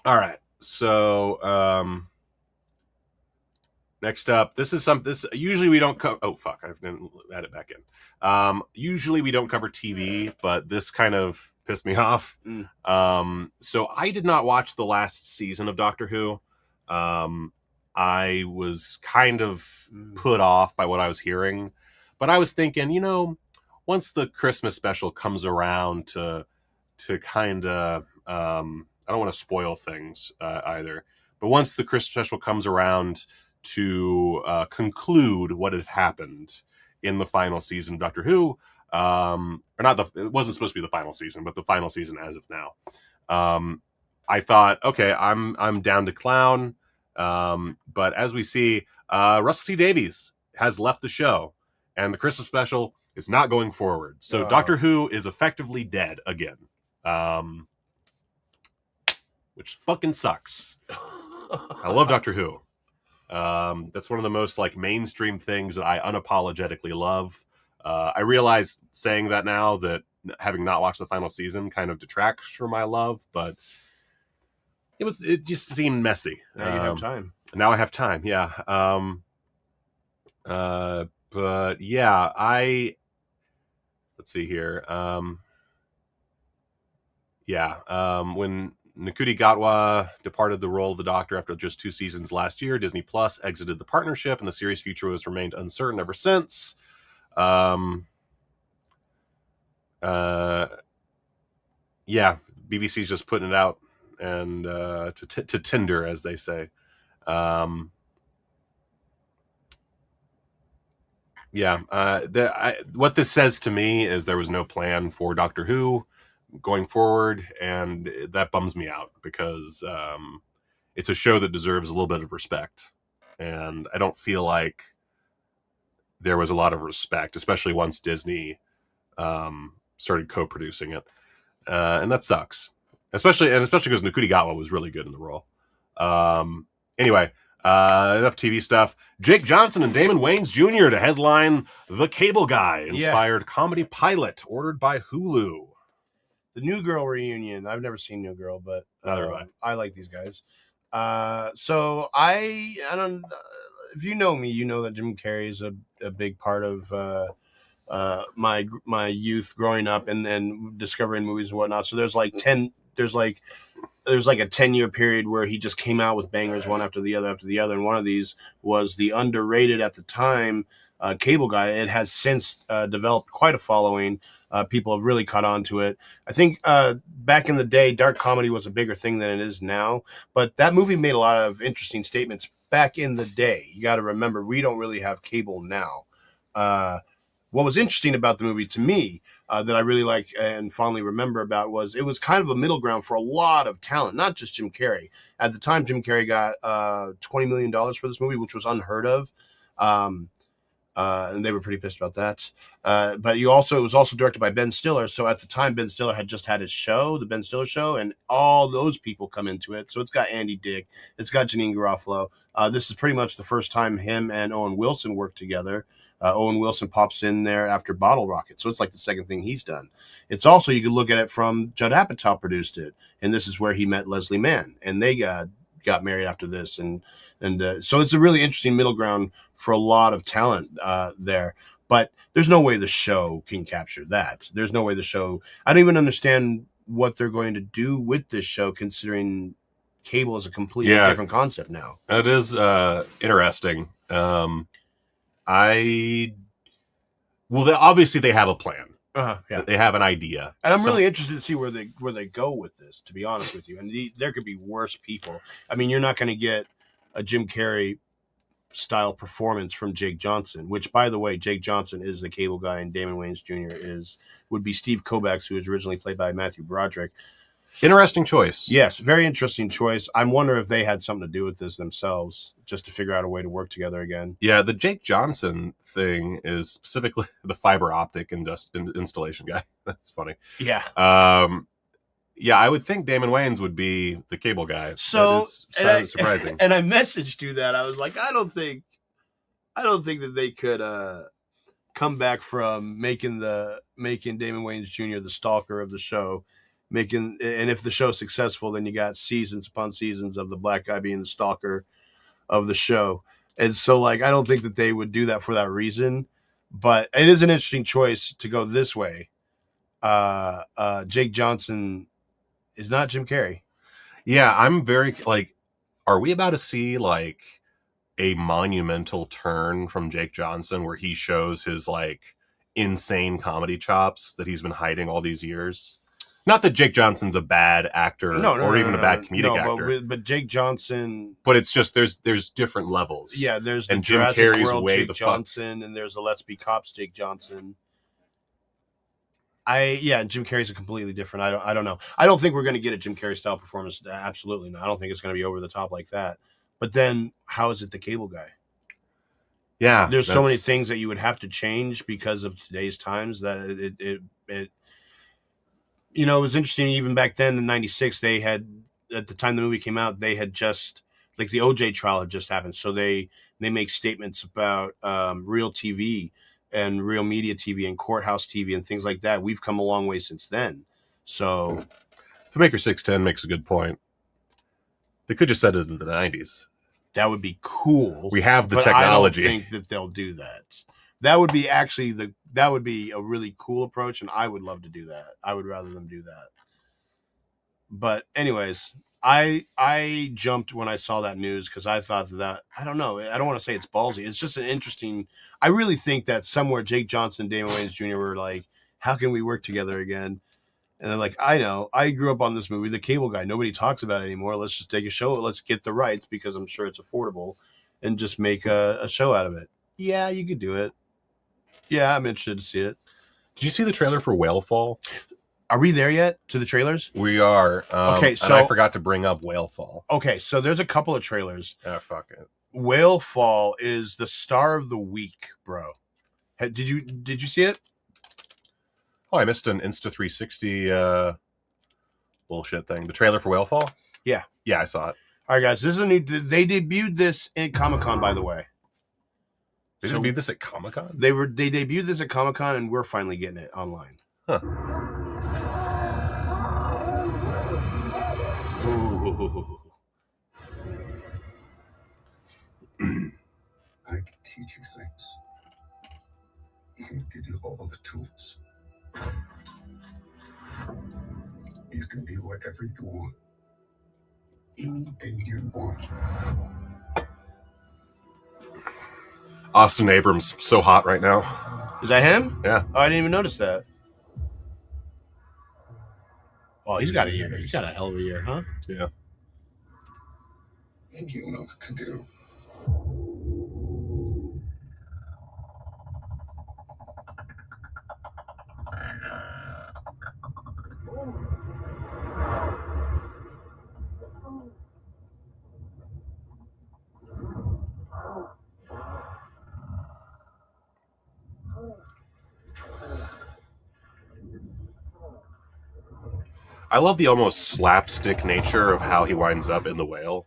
right. So next up, this usually we don't cover. Oh fuck! I didn't add it back in. Usually we don't cover TV, but this kind of pissed me off. So I did not watch the last season of Doctor Who. I was kind of put off by what I was hearing, but I was thinking, once the Christmas special comes around to kind of, I don't want to spoil things either, but once the Christmas special comes around to conclude what had happened in the final season of Doctor Who. Or not it wasn't supposed to be the final season, but the final season as of now. I thought, okay, I'm down to clown. But as we see, Russell T Davies has left the show, and the Christmas special is not going forward. So Doctor Who is effectively dead again. Which fucking sucks. I love Doctor Who. That's one of the most like mainstream things that I unapologetically love. I realize saying that now that having not watched the final season kind of detracts from my love, but it just seemed messy. Now you have time. Now I have time, yeah. But yeah, let's see here. When Nkuti Gatwa departed the role of the Doctor after just 2 seasons last year, Disney Plus exited the partnership, and the series' future has remained uncertain ever since. BBC's just putting it out and to Tinder, as they say. What this says to me is there was no plan for Doctor Who going forward, and that bums me out because it's a show that deserves a little bit of respect, and I don't feel like there was a lot of respect, especially once Disney started co-producing it, and that sucks. Especially because Nkuti Gatwa was really good in the role. Anyway, enough TV stuff. Jake Johnson and Damon Wayans Jr. to headline The Cable Guy, inspired comedy pilot ordered by Hulu. The New Girl reunion. I've never seen New Girl, but I like these guys. So I don't. If you know me, you know that Jim Carrey is a big part of my youth growing up and discovering movies and whatnot. So there's like a 10-year period where he just came out with bangers one after the other, and one of these was the underrated at the time Cable Guy. It has since developed quite a following. People have really caught on to it. I think back in the day, dark comedy was a bigger thing than it is now, but that movie made a lot of interesting statements back in the day. You got to remember, we don't really have cable now. What was interesting about the movie to me that I really like and fondly remember about was it was kind of a middle ground for a lot of talent, not just Jim Carrey. At the time, Jim Carrey got $20 million for this movie, which was unheard of. And they were pretty pissed about that. But it was also directed by Ben Stiller. So at the time, Ben Stiller had just had his show, The Ben Stiller Show, and all those people come into it. So it's got Andy Dick. It's got Janine Garofalo. This is pretty much the first time him and Owen Wilson worked together. Owen Wilson pops in there after Bottle Rocket. So it's like the second thing he's done. It's also, you could look at it from Judd Apatow produced it. And this is where he met Leslie Mann. And they got married after this. And so it's a really interesting middle ground for a lot of talent there. But there's no way the show can capture that. There's no way the show... I don't even understand what they're going to do with this show, considering cable is a completely different concept now. It is interesting. Obviously they have a plan. They have an idea, and I'm really interested to see where they go with this, to be honest with you. And there could be worse people. I mean, you're not going to get a Jim Carrey style performance from Jake Johnson, which, by the way, Jake Johnson is the Cable Guy, and Damon Wayans Jr. would be Steve Kovacs, who was originally played by Matthew Broderick. Interesting choice. Yes, very interesting choice. I wonder if they had something to do with this themselves, just to figure out a way to work together again. Yeah, the Jake Johnson thing is specifically the fiber optic installation guy. That's funny. Yeah. I would think Damon Wayans would be the Cable Guy. So that is surprising. And I messaged you that. I was like, I don't think that they could come back from making Damon Wayans Jr. the stalker of the show. And if the show's successful, then you got seasons upon seasons of the black guy being the stalker of the show. And so, I don't think that they would do that for that reason. But it is an interesting choice to go this way. Jake Johnson is not Jim Carrey. Yeah, I'm very, are we about to see, a monumental turn from Jake Johnson where he shows his, insane comedy chops that he's been hiding all these years? Not that Jake Johnson's a bad actor or even a bad comedic actor. But Jake Johnson. But it's just there's different levels. Yeah, there's the and Jim Jurassic Carrey's World way Jake the Johnson, and there's the Let's Be Cops Jake Johnson. Jim Carrey's a completely different. I don't know. I don't think we're going to get a Jim Carrey style performance. Absolutely not. I don't think it's going to be over the top like that. But then, how is it the Cable Guy? Yeah, there's so many things that you would have to change because of today's times that it you know, it was interesting. Even back then in '96, they had, at the time the movie came out, they had just, like, the OJ trial had just happened, so they make statements about real TV and real media TV and courthouse TV and things like that. We've come a long way since then. So Filmmaker 610 makes a good point. They could just said it in the 90s. That would be cool. We have the technology. I don't think that they'll do that. That would be actually that would be a really cool approach, and I would love to do that. I would rather them do that. But anyways, I jumped when I saw that news because I thought that I don't know. I don't want to say it's ballsy. It's just an interesting. I really think that somewhere Jake Johnson and Damon Wayans Jr. were like, "How can we work together again?" And they're like, "I know. I grew up on this movie, The Cable Guy. Nobody talks about it anymore. Let's just take a show. Let's get the rights because I'm sure it's affordable, and just make a show out of it." Yeah, you could do it. Yeah, I'm interested to see it. Did you see the trailer for Whale Fall? Are we there yet to the trailers? We are. Okay, so and I forgot to bring up Whale Fall. Okay, so there's a couple of trailers. Ah, fuck it. Whale Fall is the star of the week, bro. Did you see it? Oh, I missed an Insta360 bullshit thing. The trailer for Whale Fall? Yeah. Yeah, I saw it. All right, guys. This is a new. They debuted this in Comic-Con, by the way. They debuted this at Comic-Con? They debuted this at Comic-Con, and we're finally getting it online. Huh. I can teach you things. I can give you all the tools. You can be whatever you want. Anything you want. Austin Abrams, so hot right now. Is that him? Yeah. Oh, I didn't even notice that. Oh, he's got a year. He's got a hell of a year, huh? Yeah. And you know what to do. I love the almost slapstick nature of how he winds up in The Whale.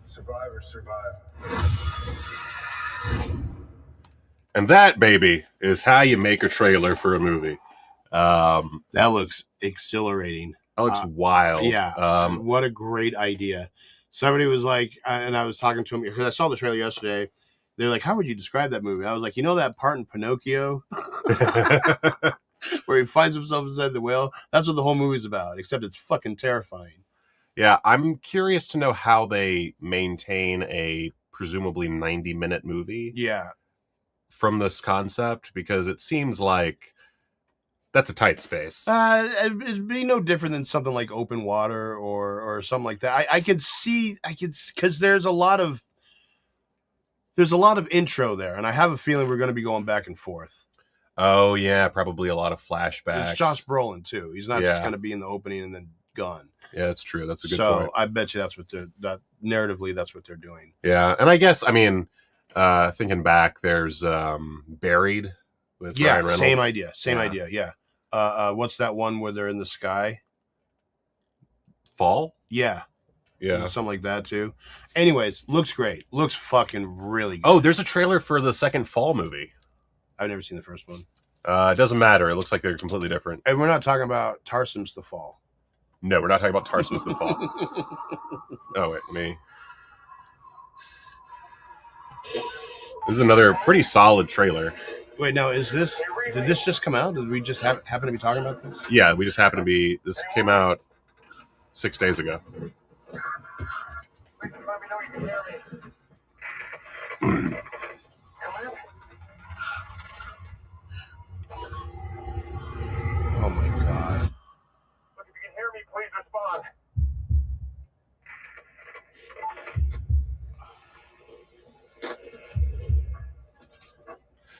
Survivors survive. And that, baby, is how you make a trailer for a movie. That looks exhilarating. That looks wild. Yeah. What a great idea. Somebody was like, and I was talking to him because I saw the trailer yesterday. They're like, "How would you describe that movie?" I was like, "You know that part in Pinocchio where he finds himself inside the whale? That's what the whole movie's about, except it's fucking terrifying." Yeah, I'm curious to know how they maintain a presumably 90-minute movie. Yeah. From this concept, because it seems like That's a tight space. It'd be no different than something like open water or something like that. I could because there's a lot of intro there, and I have a feeling we're going to be going back and forth. Oh yeah, probably a lot of flashbacks. It's Josh Brolin too. He's not just going to be in the opening and then gone. Yeah, that's true. That's a good point. So I bet you that's what narratively that's what they're doing. Yeah, and I guess thinking back, there's Buried with Ryan Reynolds. Same idea. Yeah. What's that one where they're in the sky? Fall? Yeah. Yeah. Something like that too. Anyways, looks great. Looks fucking really good. Oh, there's a trailer for the second Fall movie. I've never seen the first one. It doesn't matter. It looks like they're completely different. And we're not talking about Tarsum's The Fall. No, we're not talking about Tarsum's The Fall. Oh, wait, me. This is another pretty solid trailer. Wait, now did this just come out? Did we just happen to be talking about this? Yeah, we just happen to be. This came out 6 days ago. Oh my god. Look, if you can hear me, please respond.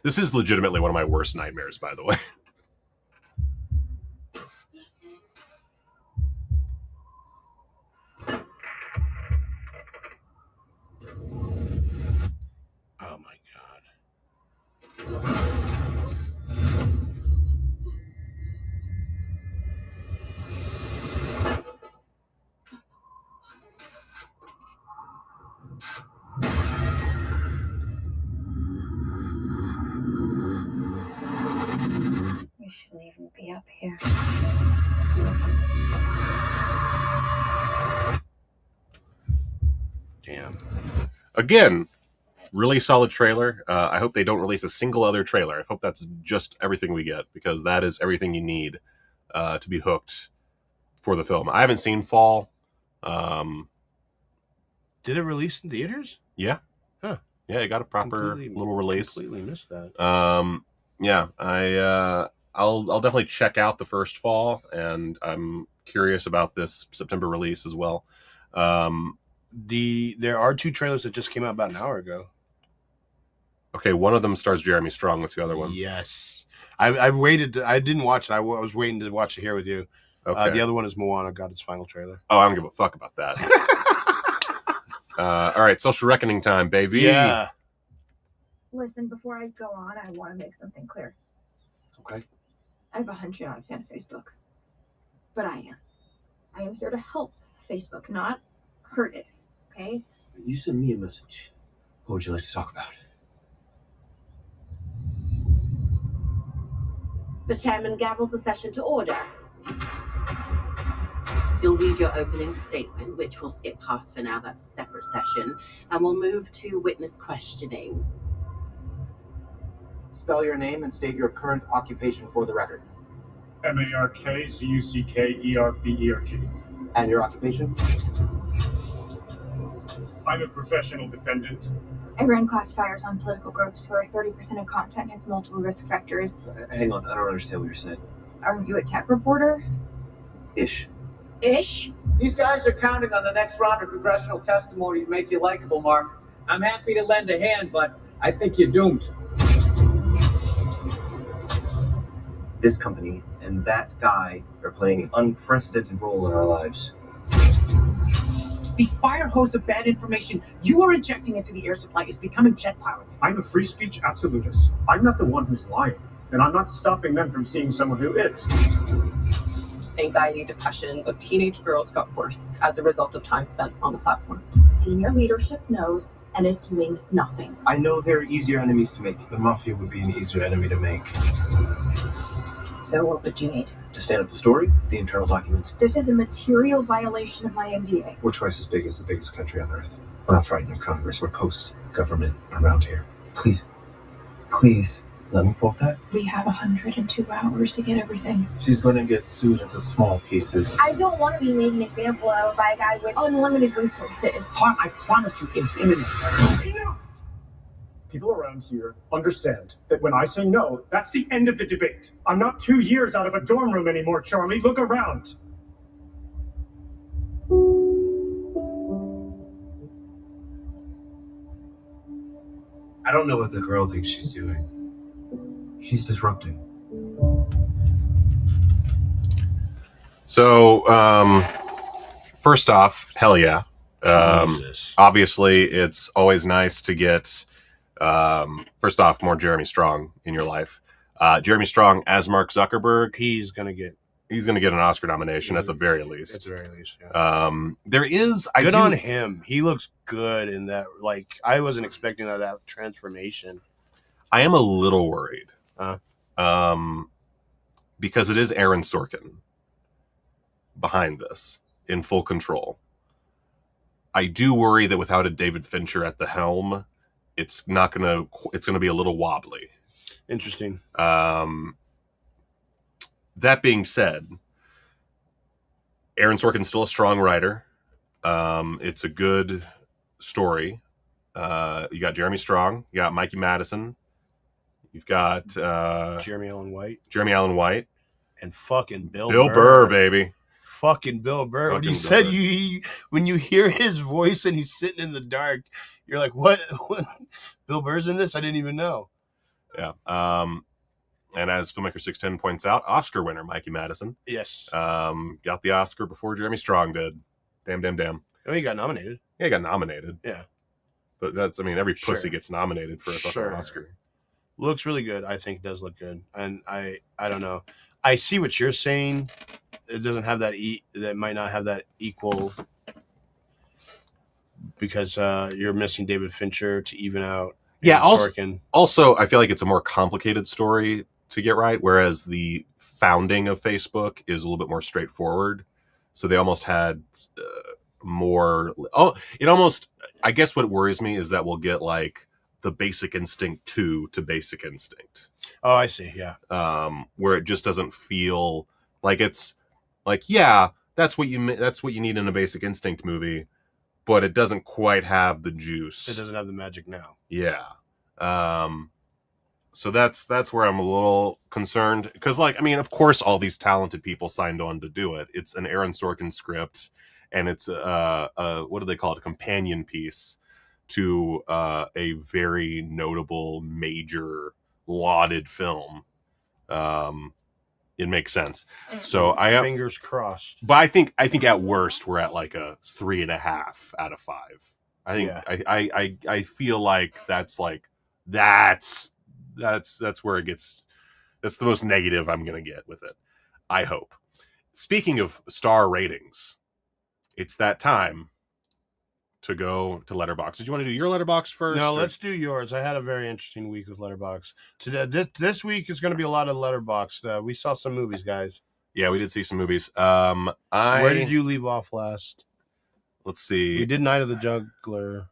This is legitimately one of my worst nightmares, by the way. Oh my god. We shouldn't even be up here. Damn. Again, really solid trailer. I hope they don't release a single other trailer. I hope that's just everything we get, because that is everything you need to be hooked for the film. I haven't seen Fall. Did it release in theaters? Yeah. Huh. Yeah, it got a proper little release. Completely missed that. Yeah, I'll definitely check out the first Fall, and I'm curious about this September release as well. There are 2 trailers that just came out about an hour ago. Okay, one of them stars Jeremy Strong. What's the other one? Yes. I've waited. I didn't watch it. I was waiting to watch it here with you. Okay. The other one is Moana got its final trailer. Oh, I don't give a fuck about that. All right, Social Reckoning time, baby. Yeah. Listen, before I go on, I want to make something clear. Okay. I have a hunch you're not a fan of Facebook. But I am. I am here to help Facebook, not hurt it. Okay? You send me a message. What would you like to talk about? The chairman gavels the session to order. You'll read your opening statement, which we'll skip past for now. That's a separate session. And we'll move to witness questioning. Spell your name and state your current occupation for the record. MARKZUCKERBERG. And your occupation? I'm a professional defendant. I ran classifiers on political groups where 30% of content has multiple risk factors. Hang on, I don't understand what you're saying. Are you a tech reporter? Ish. Ish? These guys are counting on the next round of congressional testimony to make you likable, Mark. I'm happy to lend a hand, but I think you're doomed. This company and that guy are playing an unprecedented role in our lives. The fire hose of bad information you are injecting into the air supply is becoming jet powered. I'm a free speech absolutist. I'm not the one who's lying, and I'm not stopping them from seeing someone who is. Anxiety, depression of teenage girls got worse as a result of time spent on the platform. Senior leadership knows and is doing nothing. I know there are easier enemies to make. The mafia would be an easier enemy to make. So what would you need? To stand up the story, the internal documents. This is a material violation of my NDA. We're twice as big as the biggest country on earth. We're not frightened of Congress. We're post-government around here. Please, let me quote that. We have 102 hours to get everything. She's going to get sued into small pieces. I don't want to be made an example of by a guy with unlimited resources. Harm, I promise you, is imminent. People around here understand that when I say no, that's the end of the debate. I'm not 2 years out of a dorm room anymore, Charlie. Look around. I don't know what the girl thinks she's doing. She's disrupting. So, first off, hell yeah. Jesus. Obviously, it's always nice to get, first off, more Jeremy Strong in your life. Jeremy Strong as Mark Zuckerberg. He's gonna get an Oscar nomination at the very least. At the very least, yeah. There is good on him. He looks good in that. Like, I wasn't expecting that transformation. I am a little worried, because it is Aaron Sorkin behind this in full control. I do worry that without a David Fincher at the helm, it's gonna be a little wobbly. Interesting. That being said, Aaron Sorkin's still a strong writer. It's a good story. You got Jeremy Strong, you got Mikey Madison, you've got Jeremy Allen White, and fucking Bill Burr, baby. Fucking Bill Burr. When you said when you hear his voice and he's sitting in the dark, you're like, what? Bill Burr's in this? I didn't even know. Yeah. And as Filmmaker 610 points out, Oscar winner Mikey Madison. Yes. Got the Oscar before Jeremy Strong did. Damn. Oh, he got nominated. Yeah, he got nominated. Yeah. But every pussy gets nominated for a fucking Oscar. Looks really good. I think does look good. And I don't know. I see what you're saying. It doesn't have that that might not have that equal, because you're missing David Fincher to even out. Yeah. Sorkin. Also, I feel like it's a more complicated story to get right, whereas the founding of Facebook is a little bit more straightforward. So they almost had more. Oh, it almost. I guess what worries me is that we'll get like the Basic Instinct 2 to Basic Instinct. Oh, I see. Yeah. Where it just doesn't feel like it's like, yeah, that's what you need in a Basic Instinct movie, but it doesn't quite have the juice. It doesn't have the magic now. Yeah. So that's where I'm a little concerned, because, like, I mean, of course, all these talented people signed on to do it. It's an Aaron Sorkin script, and it's what do they call it? A companion piece to a very notable, major, lauded film. It makes sense. So I am fingers crossed. But I think at worst we're at like a 3.5 out of 5. I think I feel like that's where it gets. That's the most negative I'm gonna get with it. I hope. Speaking of star ratings, it's that time to go to Letterboxd. Did you want to do your Letterboxd first? No, let's do yours. I had a very interesting week with Letterboxd. Today, this week is going to be a lot of Letterboxd. We saw some movies, guys. Yeah, we did see some movies. Where did you leave off last? Let's see. We did Night of the Juggler.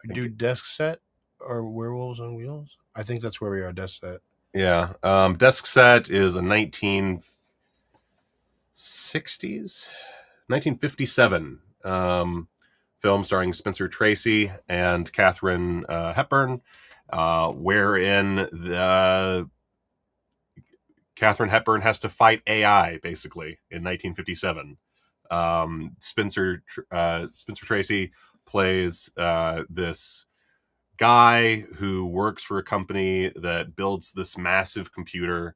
We do Desk Set or Werewolves on Wheels? I think that's where we are, Desk Set. Yeah. Desk Set is a 1957 film starring Spencer Tracy and Katharine Hepburn, wherein Katharine Hepburn has to fight AI, basically, in 1957. Spencer Tracy plays this guy who works for a company that builds this massive computer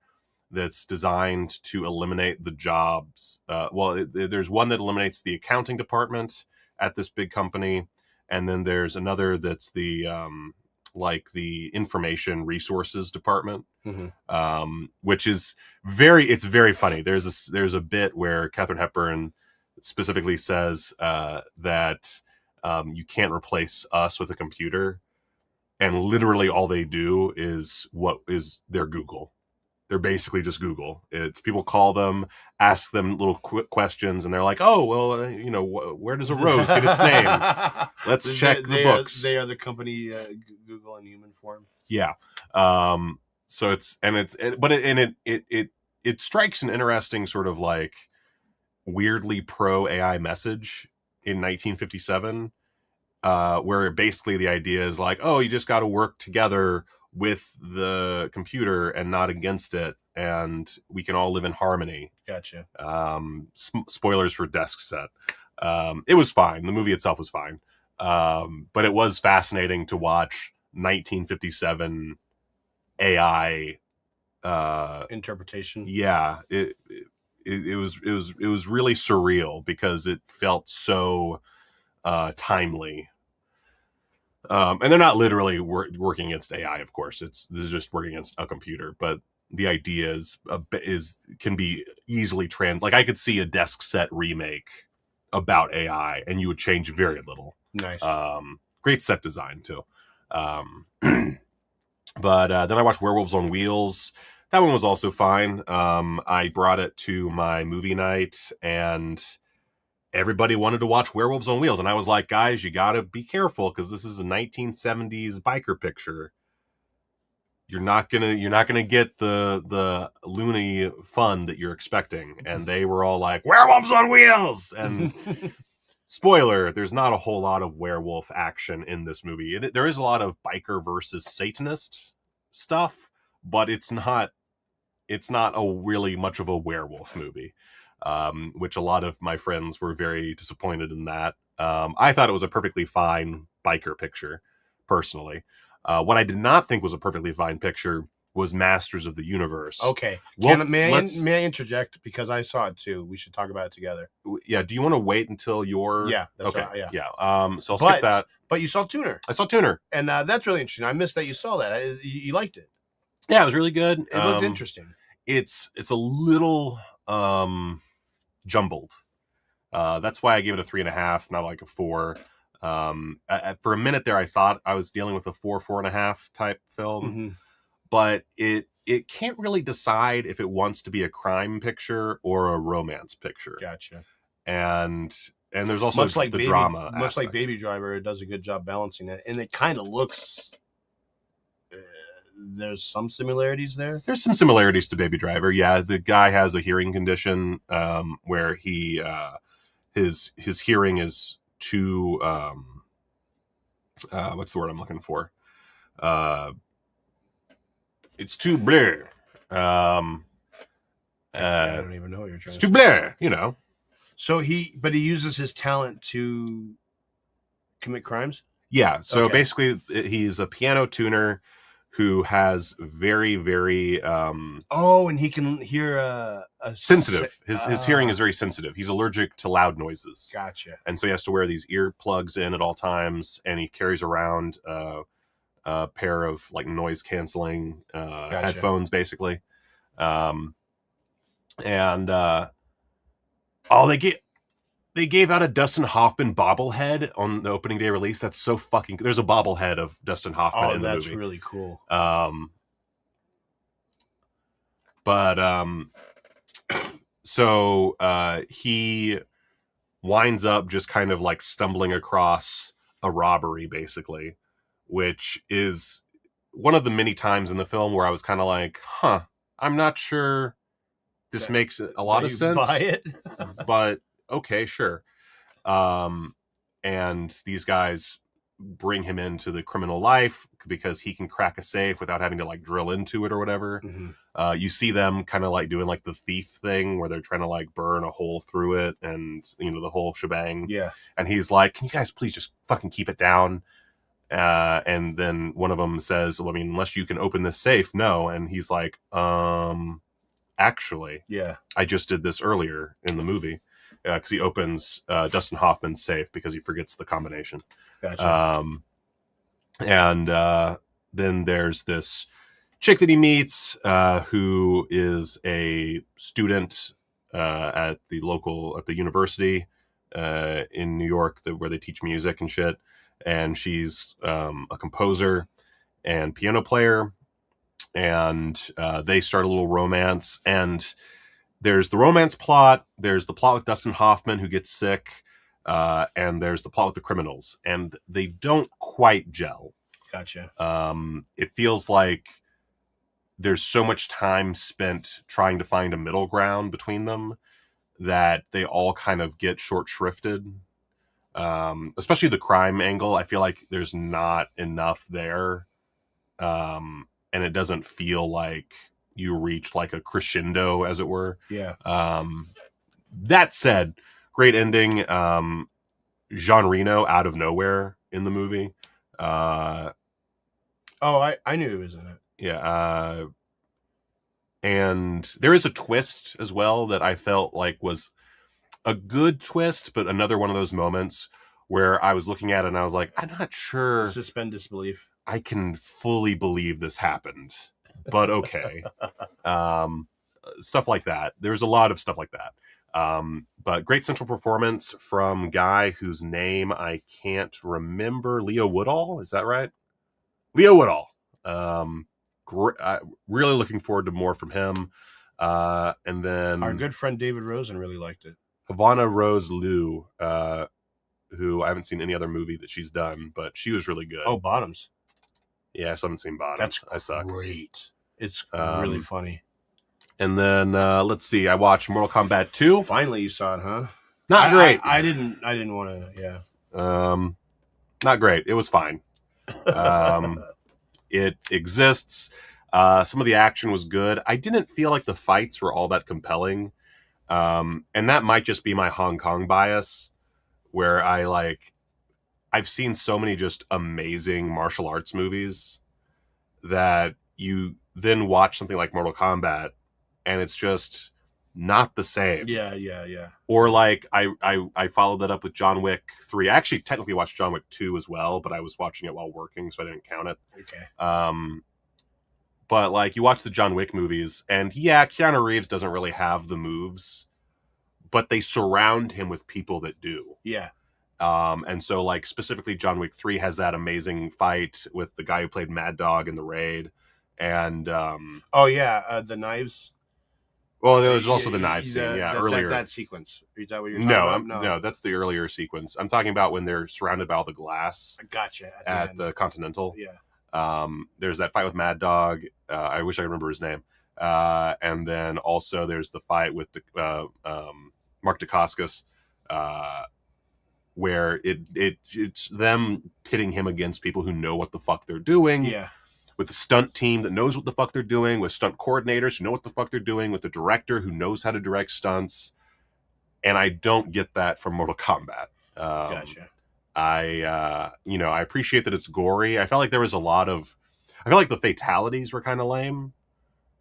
that's designed to eliminate the jobs. There's one that eliminates the accounting department at this big company, and then there's another that's the information resources department, which is very funny. There's a bit where Katharine Hepburn specifically says that you can't replace us with a computer, and literally all they do is their Google. They're basically just Google. It's people call them, ask them little quick questions, and they're like, "Oh, well, where does a rose get its name? Let's check the books." They are the company Google in human form. Yeah. So it strikes an interesting sort of like weirdly pro AI message in 1957. where basically the idea is like, oh, you just got to work together with the computer and not against it, and we can all live in harmony. Gotcha. Spoilers for Desk Set. It was fine. The movie itself was fine. But it was fascinating to watch 1957 AI interpretation. Yeah, it was really surreal because it felt so timely. And they're not literally working against AI, of course. This is just working against a computer, but the idea can be easily like I could see a Desk Set remake about AI, and you would change very little. Nice. Great set design too. But then I watched Werewolves on Wheels. That one was also fine. I brought it to my movie night, and everybody wanted to watch Werewolves on Wheels, and I was like, guys, you gotta be careful because this is a 1970s biker picture. You're not gonna get the loony fun that you're expecting. And they were all like, Werewolves on Wheels! And spoiler, there's not a whole lot of werewolf action in this movie. There is a lot of biker versus Satanist stuff, but it's not a really much of a werewolf movie. Which a lot of my friends were very disappointed in that. I thought it was a perfectly fine biker picture, personally. What I did not think was a perfectly fine picture was Masters of the Universe. Okay. May I interject? Because I saw it too. We should talk about it together. Yeah. Do you want to wait until you're... Yeah. That's okay. Right, yeah. So I'll skip that. But you saw Tuner. I saw Tuner. And that's really interesting. I missed that you saw that. You liked it. Yeah, it was really good. It looked interesting. It's a little... jumbled. That's why I gave it a 3.5, not like a 4. For a minute there, I thought I was dealing with a 4.5 type film, Mm-hmm. but it can't really decide if it wants to be a crime picture or a romance picture. Gotcha. And there's also much like the drama. Much like Baby Driver, it does a good job balancing it, and it kind of looks. There's some similarities there. There's some similarities to Baby Driver. Yeah, the guy has a hearing condition where he his hearing is too what's the word I'm looking for? It's too blur. I don't even know what you're trying. It's too blur, you know. So he uses his talent to commit crimes. Yeah. So basically, he's a piano tuner who has very, very and he can hear a sensitive. His hearing is very sensitive. He's allergic to loud noises. Gotcha. And so he has to wear these earplugs in at all times, and he carries around a pair of like noise canceling headphones, basically. They gave out a Dustin Hoffman bobblehead on the opening day release. That's so fucking... There's a bobblehead of Dustin Hoffman in the movie. Oh, that's really cool. So he winds up just kind of like stumbling across a robbery, basically, which is one of the many times in the film where I was kind of like, I'm not sure this makes a lot of sense. Buy it? But... okay, sure. And these guys bring him into the criminal life because he can crack a safe without having to like drill into it or whatever. Mm-hmm. You see them kind of like doing like the thief thing where they're trying to like burn a hole through it and, you know, the whole shebang. Yeah. And he's like, can you guys please just fucking keep it down? And then one of them says, well, I mean, unless you can open this safe, no. And he's like, actually, yeah, I just did this earlier in the movie. Because he opens Dustin Hoffman's safe because he forgets the combination. Gotcha. Then there's this chick that he meets who is a student at the university in New York where they teach music and shit. And she's a composer and piano player. And they start a little romance. And there's the romance plot, there's the plot with Dustin Hoffman who gets sick, and there's the plot with the criminals. And they don't quite gel. Gotcha. It feels like there's so much time spent trying to find a middle ground between them that they all kind of get short shrifted. Especially the crime angle. I feel like there's not enough there. And it doesn't feel like you reach like a crescendo, as it were. Yeah. That said, great ending. Jean Reno out of nowhere in the movie. I knew he was in it. Yeah. And there is a twist as well that I felt like was a good twist, but another one of those moments where I was looking at it and I was like, I'm not sure Suspend disbelief. I can fully believe this happened, but okay. Stuff like that. There's a lot of stuff like that. But great central performance from guy whose name I can't remember. Leo Woodall, is that right? Leo Woodall. Really looking forward to more from him. And then Our good friend David Rosen really liked it. Havana Rose Liu, who I haven't seen any other movie that she's done, but she was really good. Oh, Bottoms. Yeah, I still haven't seen Bottoms. That's I suck. Great. It's really funny. And then let's see. I watched Mortal Kombat 2. Finally, you saw it, huh? Not great. I didn't want to. Yeah. Not great. It was fine. It exists. Some of the action was good. I didn't feel like the fights were all that compelling. And that might just be my Hong Kong bias, where I've seen so many just amazing martial arts movies that you then watch something like Mortal Kombat and it's just not the same. Yeah. Or like I followed that up with John Wick 3. I actually technically watched John Wick 2 as well, but I was watching it while working, so I didn't count it. Okay. But like you watch the John Wick movies and yeah, Keanu Reeves doesn't really have the moves, but they surround him with people that do. Yeah. And so like specifically John Wick 3 has that amazing fight with the guy who played Mad Dog in The Raid. And the knives. Well, there's also the knife scene, earlier. That sequence. Is that what you're talking about? No, that's the earlier sequence. I'm talking about when they're surrounded by all the glass. Gotcha. At the Continental. Yeah. There's that fight with Mad Dog. I wish I remember his name. And then also there's the fight with Mark Dacascos, where it's them pitting him against people who know what the fuck they're doing. Yeah. With the stunt team that knows what the fuck they're doing, with stunt coordinators who know what the fuck they're doing, with the director who knows how to direct stunts. And I don't get that from Mortal Kombat. Gotcha. I appreciate that it's gory. I felt like there was I feel like the fatalities were kind of lame.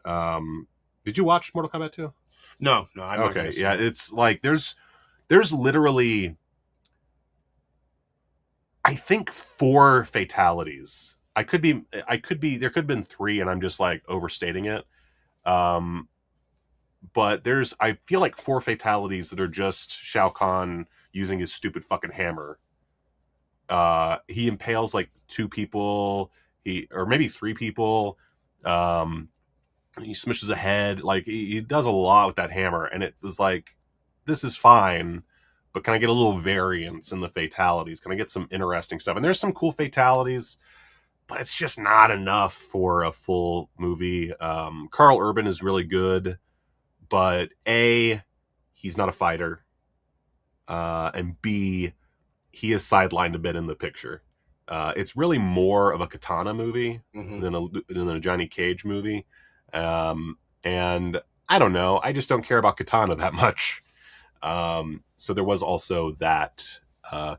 Did you watch Mortal Kombat 2? No. I'm not okay. Yeah. It's like, there's literally, I think 4 fatalities. There could have been 3 and I'm just like overstating it. But I feel like 4 fatalities that are just Shao Kahn using his stupid fucking hammer. He impales like 2 people, or maybe 3 people. He smashes a head. Like he does a lot with that hammer. And it was like, this is fine, but can I get a little variance in the fatalities? Can I get some interesting stuff? And there's some cool fatalities, but it's just not enough for a full movie. Carl Urban is really good, but A, he's not a fighter. And B, he is sidelined a bit in the picture. It's really more of a Katana movie than a Johnny Cage movie. And I don't know. I just don't care about Katana that much. So there was also that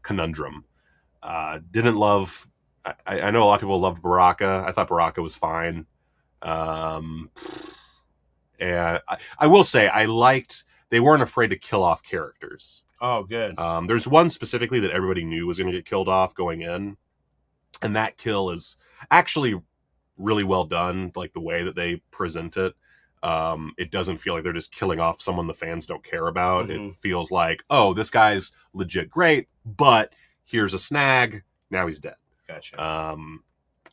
conundrum. Didn't love... I know a lot of people loved Baraka. I thought Baraka was fine. And I will say, they weren't afraid to kill off characters. Oh, good. There's one specifically that everybody knew was going to get killed off going in. And that kill is actually really well done, like the way that they present it. It doesn't feel like they're just killing off someone the fans don't care about. It feels like, oh, this guy's legit great, but here's a snag. Now he's dead. Gotcha.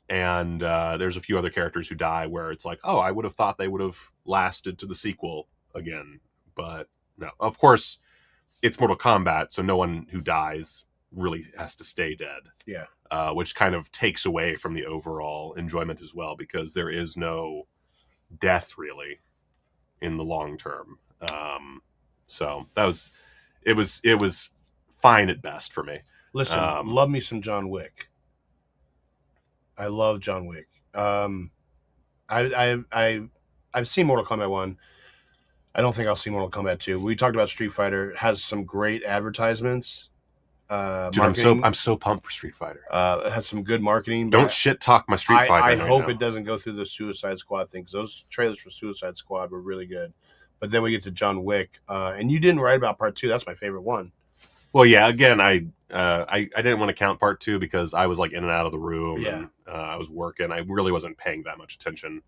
And there's a few other characters who die where it's like, oh, I would have thought they would have lasted to the sequel again. But no, of course, it's Mortal Kombat, so no one who dies really has to stay dead. Yeah. Which kind of takes away from the overall enjoyment as well, because there is no death really in the long term. So it was fine at best for me. Listen, love me some John Wick. I love John Wick. I've seen Mortal Kombat 1. I don't think I'll see Mortal Kombat 2. We talked about Street Fighter. It has some great advertisements. Dude, I'm so pumped for Street Fighter. It has some good marketing. Don't shit talk my Street Fighter. I hope it doesn't go through the Suicide Squad thing, because those trailers for Suicide Squad were really good. But then we get to John Wick, and you didn't write about part 2. That's my favorite one. Well, yeah. Again, I didn't want to count part 2 because I was like in and out of the room. Yeah. And, I was working. I really wasn't paying that much attention.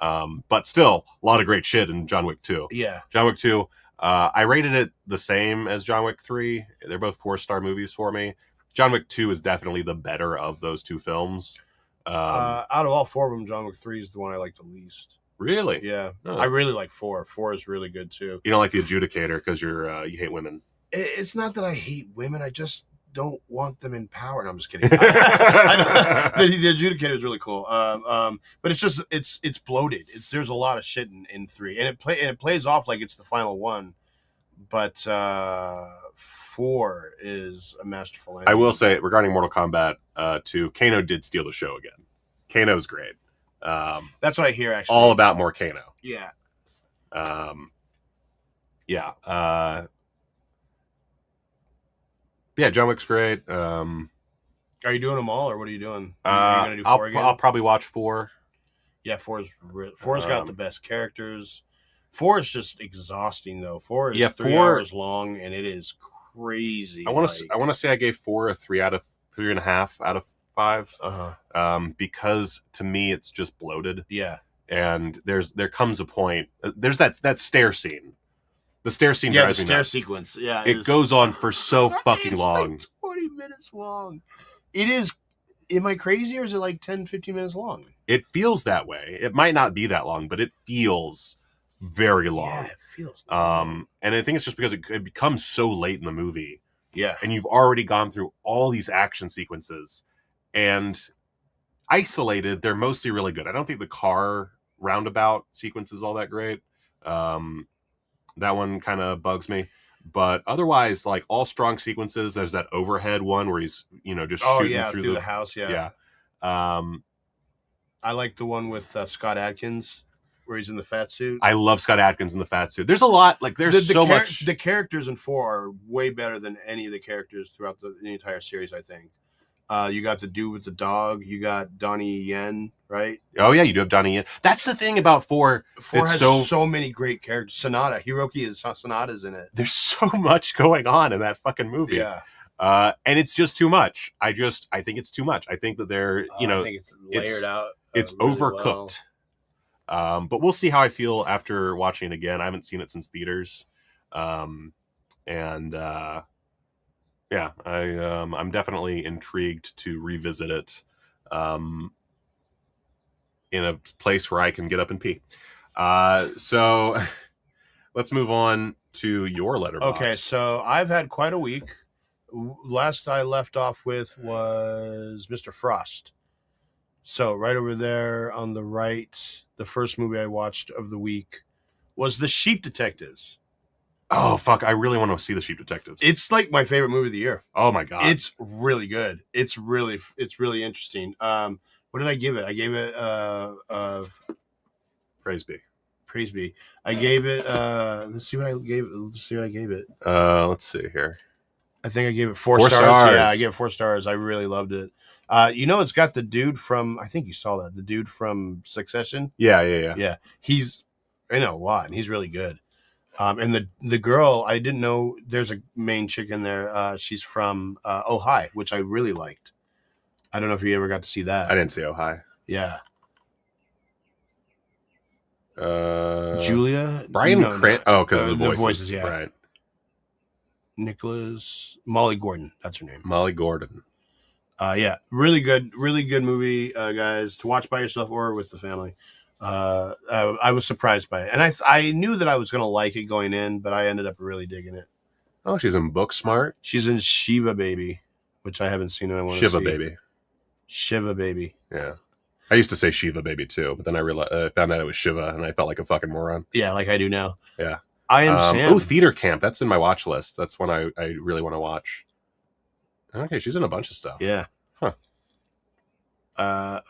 But still, a lot of great shit in John Wick 2. Yeah. John Wick 2. I rated it the same as John Wick 3. They're both 4-star movies for me. John Wick 2 is definitely the better of those two films. Out of all 4 of them, John Wick 3 is the one I like the least. Really? Yeah. Oh. I really like 4. 4 is really good too. You don't like the Adjudicator because you hate women. It's not that I hate women. I just don't want them in power. No, I'm just kidding. The Adjudicator is really cool. But it's bloated. There's a lot of shit in 3, and it plays off like it's the final one. But 4 is a masterful ending. I will say, regarding Mortal Kombat 2, Kano did steal the show again. Kano's great. That's what I hear, actually. All about more Kano. Yeah. Yeah. Yeah, John Wick's great. Are you doing them all, or what are you doing? Are you gonna do 4 again? I'll probably watch 4. Yeah, 4's got the best characters. 4 is just exhausting, though. 4 is 3 hours long, and it is crazy. I want to say I gave 4 a 3.5 out of 5. Because to me it's just bloated. Yeah. And there comes a point. There's that stair scene. The stair scene. Yeah, the stair sequence. Yeah, it goes on for so fucking long. Like 20 minutes long. It is. Am I crazy, or is it like 10, 15 minutes long? It feels that way. It might not be that long, but it feels very long. Yeah, it feels long. And I think it's just because it becomes so late in the movie. Yeah. And you've already gone through all these action sequences, and isolated, they're mostly really good. I don't think the car roundabout sequence is all that great. That one kind of bugs me. But otherwise, like, all strong sequences. There's that overhead one where he's, just shooting through the house. Yeah. I like the one with Scott Adkins where he's in the fat suit. I love Scott Adkins in the fat suit. There's a lot. Like, there's so much. The characters in 4 are way better than any of the characters throughout the entire series, I think. You got the dude with the dog. You got Donnie Yen, right? Oh, yeah, you do have Donnie Yen. That's the thing about 4. 4 has so many great characters. Sonata's in it. There's so much going on in that fucking movie. Yeah. And it's just too much. I think it's too much. I think that they're, I think it's layered out. It's really overcooked. Well. But we'll see how I feel after watching it again. I haven't seen it since theaters. Yeah, I'm definitely intrigued to revisit it in a place where I can get up and pee. So let's move on to your letterbox. Okay, so I've had quite a week. Last I left off with was Mr. Frost. So right over there on the right, the first movie I watched of the week was The Sheep Detectives. Oh, fuck. I really want to see The Sheep Detectives. It's like my favorite movie of the year. Oh, my God. It's really good. It's really interesting. What did I give it? I gave it Praise be. I gave it let's see what I gave it. Let's see here. I think I gave it 4 stars. Yeah, I gave it 4 stars. I really loved it. It's got the dude from, I think you saw that, the dude from Succession. Yeah. He's in it a lot, and he's really good. And the girl, I didn't know there's a main chick in there. She's from Oh Hi, which I really liked. I don't know if you ever got to see that. I didn't see Oh Hi. Yeah. Julia? Brian Cran. Oh, because of the voices. Yeah. Right. Molly Gordon. That's her name. Molly Gordon. Yeah. Really good movie, guys, to watch by yourself or with the family. I was surprised by it, and I knew that I was going to like it going in, but I ended up really digging it. Oh, she's in Booksmart. She's in Shiva Baby, which I haven't seen, and I want to see. Shiva Baby. Yeah, I used to say Shiva Baby too, but then I found out it was Shiva, and I felt like a fucking moron. Yeah, like I do now. Yeah, I Am Sam. Oh, Theater Camp. That's in my watch list. That's one I really want to watch. Okay, she's in a bunch of stuff. Yeah. Huh.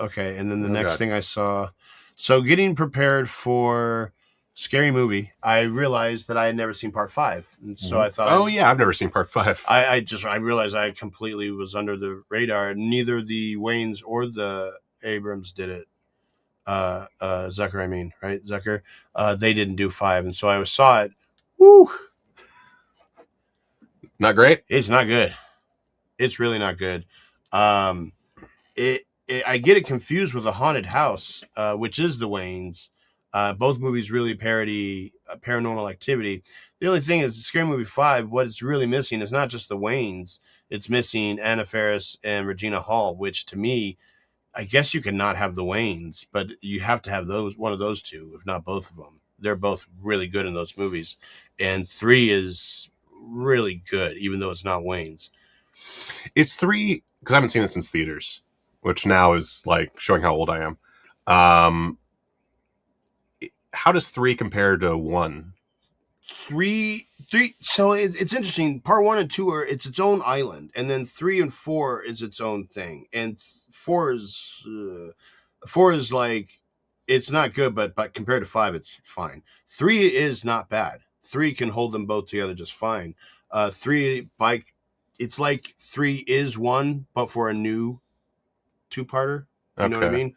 Okay, and then the Oh, next God. thing I saw, so getting prepared for Scary Movie, I realized that I had never seen part 5, and so I thought, I've never seen part 5. I realized I completely was under the radar. Neither the Waynes or the Abrams did it. Zucker, I mean, right? Zucker. They didn't do 5, and so I saw it. Woo! Not great. It's not good. It's really not good. I get it confused with The Haunted House, which is the Waynes. Both movies really parody Paranormal Activity. The only thing is, Scary Movie 5, what it's really missing is not just the Waynes. It's missing Anna Faris and Regina Hall, which to me, I guess you can not have the Waynes, but you have to have one of those two, if not both of them. They're both really good in those movies. And 3 is really good, even though it's not Waynes. It's 3, because I haven't seen it since theaters, which now is like showing how old I am. How does 3 compare to 1? 3. So it's interesting. Part 1 and 2 are its own island, and then 3 and 4 is its own thing. And 4 is like, it's not good, but compared to 5, it's fine. 3 is not bad. 3 can hold them both together just fine. 3 it's like 3 is 1, but for a new 2-parter. You know what I mean?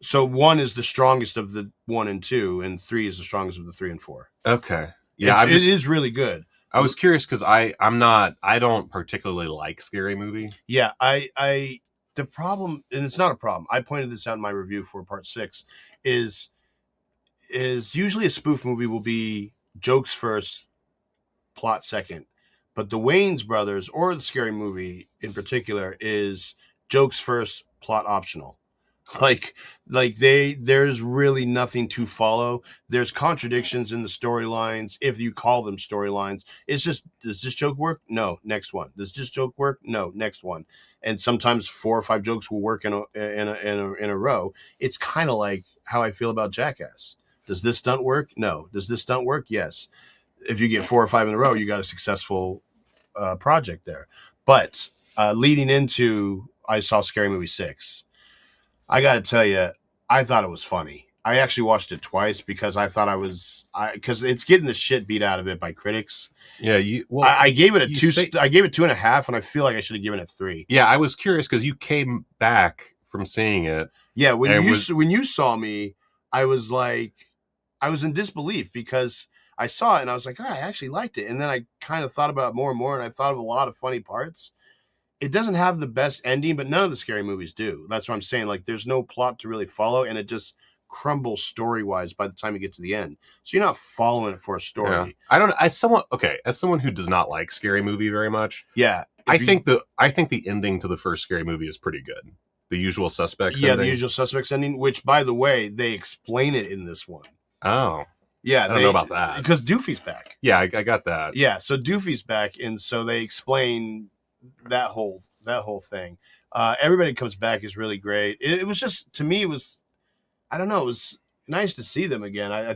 So 1 is the strongest of the 1 and 2, and 3 is the strongest of the 3 and 4. Okay. Yeah, it is really good. I was curious because I don't particularly like Scary Movie. Yeah, the problem, and it's not a problem, I pointed this out in my review for part 6, is usually a spoof movie will be jokes first, plot second. But the Wayans brothers, or the Scary Movie in particular, is jokes first, plot optional. Like there's really nothing to follow. There's contradictions in the storylines, if you call them storylines. It's just, does this joke work? No, next one. Does this joke work? No, next one. And sometimes 4 or 5 jokes will work in a row. It's kind of like how I feel about Jackass. Does this stunt work? No. Does this stunt work? Yes. If you get 4 or 5 in a row, you got a successful project there. But leading into, I saw Scary Movie 6. I got to tell you, I thought it was funny. I actually watched it twice because I thought because it's getting the shit beat out of it by critics. Yeah, I gave it a 2. I gave it 2.5, and I feel like I should have given it 3. Yeah, I was curious because you came back from seeing it. Yeah, when you saw me, I was like, I was in disbelief because I saw it and I was like, I actually liked it. And then I kind of thought about it more and more, and I thought of a lot of funny parts. It doesn't have the best ending, but none of the Scary Movies do. That's what I'm saying. Like, there's no plot to really follow, and it just crumbles story-wise by the time you get to the end. So you're not following it for a story. Yeah. I don't. As someone who does not like Scary Movie very much. Yeah, I think the ending to the first Scary Movie is pretty good. The Usual Suspects. Yeah, ending. the Usual Suspects ending, which, by the way, they explain it in this one. Oh. Yeah, I don't know about that. Because Doofy's back. Yeah, I got that. Yeah, so Doofy's back, and so they explain that whole thing. Everybody comes back is really great. It was just, to me, it was, I don't know, it was nice to see them again. I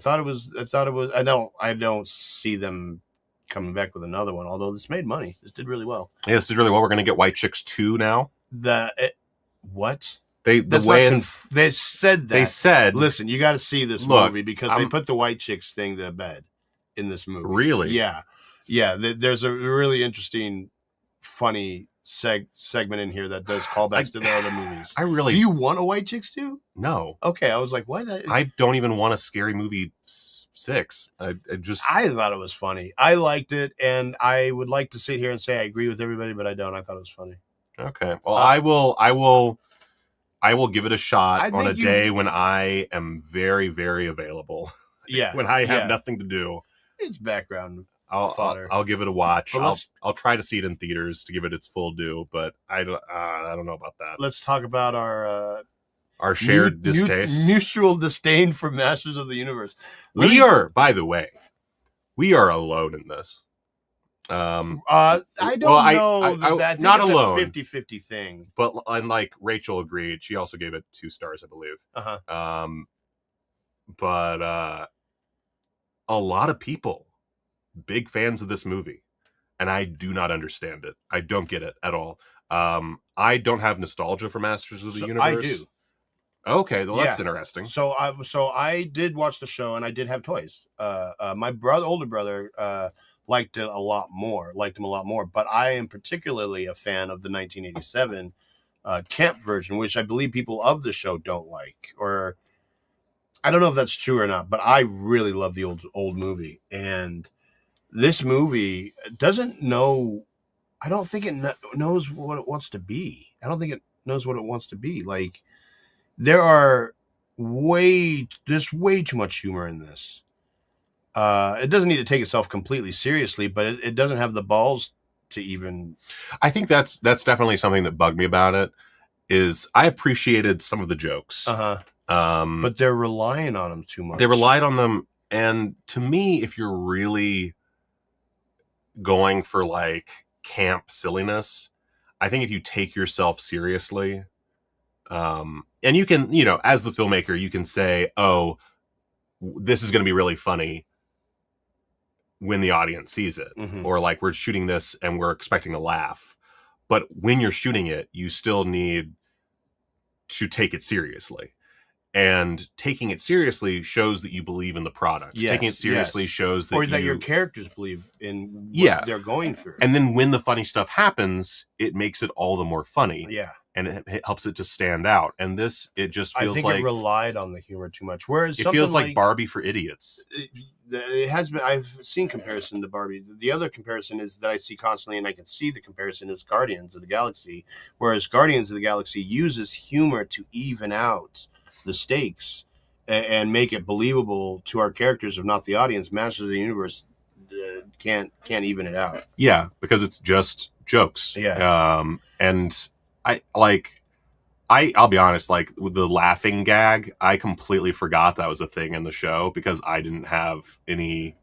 don't see them coming back with another one, although this made money. This did really well. Yeah, this did really well. We're going to get White Chicks 2 now. What? They said that. They said, listen, you got to see this movie because they put the White Chicks thing to bed in this movie. Really? Yeah. Yeah. There's a really interesting, funny segment in here that does callbacks to the other movies. Do you want a White Chicks too? No. Okay. I was like, what? I don't even want a Scary Movie 6. I thought it was funny. I liked it, and I would like to sit here and say I agree with everybody, but I don't. I thought it was funny. Okay. Well, I will give it a shot on a day when I am very, very available. Yeah. When I have nothing to do. It's background fodder. I'll give it a watch. I'll try to see it in theaters to give it its full due, but I don't know about that. Let's talk about our shared distaste. Mutual disdain for Masters of the Universe. By the way, we are alone in this. I don't know that. Not alone. It's a 50-50 thing. But unlike Rachel agreed, she also gave it 2 stars, I believe. But a lot of people, big fans of this movie, and I do not understand it. I don't get it at all. I don't have nostalgia for Masters of the Universe. I do. Okay, well, that's interesting. So I did watch the show, and I did have toys. My older brother, liked him a lot more. But I am particularly a fan of the 1987 camp version, which I believe people of the show don't like, or I don't know if that's true or not. But I really love the old movie, and this movie doesn't know. I don't think it knows what it wants to be. I don't think it knows what it wants to be. Like, there's way too much humor in this. It doesn't need to take itself completely seriously, but it doesn't have the balls to even. I think that's definitely something that bugged me about it. Is I appreciated some of the jokes, but they're relying on them too much. They relied on them, and to me, if you're really going for like camp silliness, I think if you take yourself seriously, and you can, as the filmmaker, you can say, "Oh, this is going to be really funny." When the audience sees it, or like we're shooting this and we're expecting a laugh, but when you're shooting it, you still need to take it seriously, and taking it seriously shows that you believe in the product. Taking it seriously shows that your characters believe in what they're going through. And then when the funny stuff happens, it makes it all the more funny. Yeah. And it helps it to stand out. And this, it just feels like it relied on the humor too much. Whereas it feels like Barbie for idiots. It has been. I've seen comparison to Barbie. The other comparison is that I see constantly, and I can see the comparison is Guardians of the Galaxy. Whereas Guardians of the Galaxy uses humor to even out the stakes and make it believable to our characters, if not the audience. Masters of the Universe can't even it out. Yeah, because it's just jokes. Yeah. And I'll be honest, like with the laughing gag, I completely forgot that was a thing in the show because I didn't have any,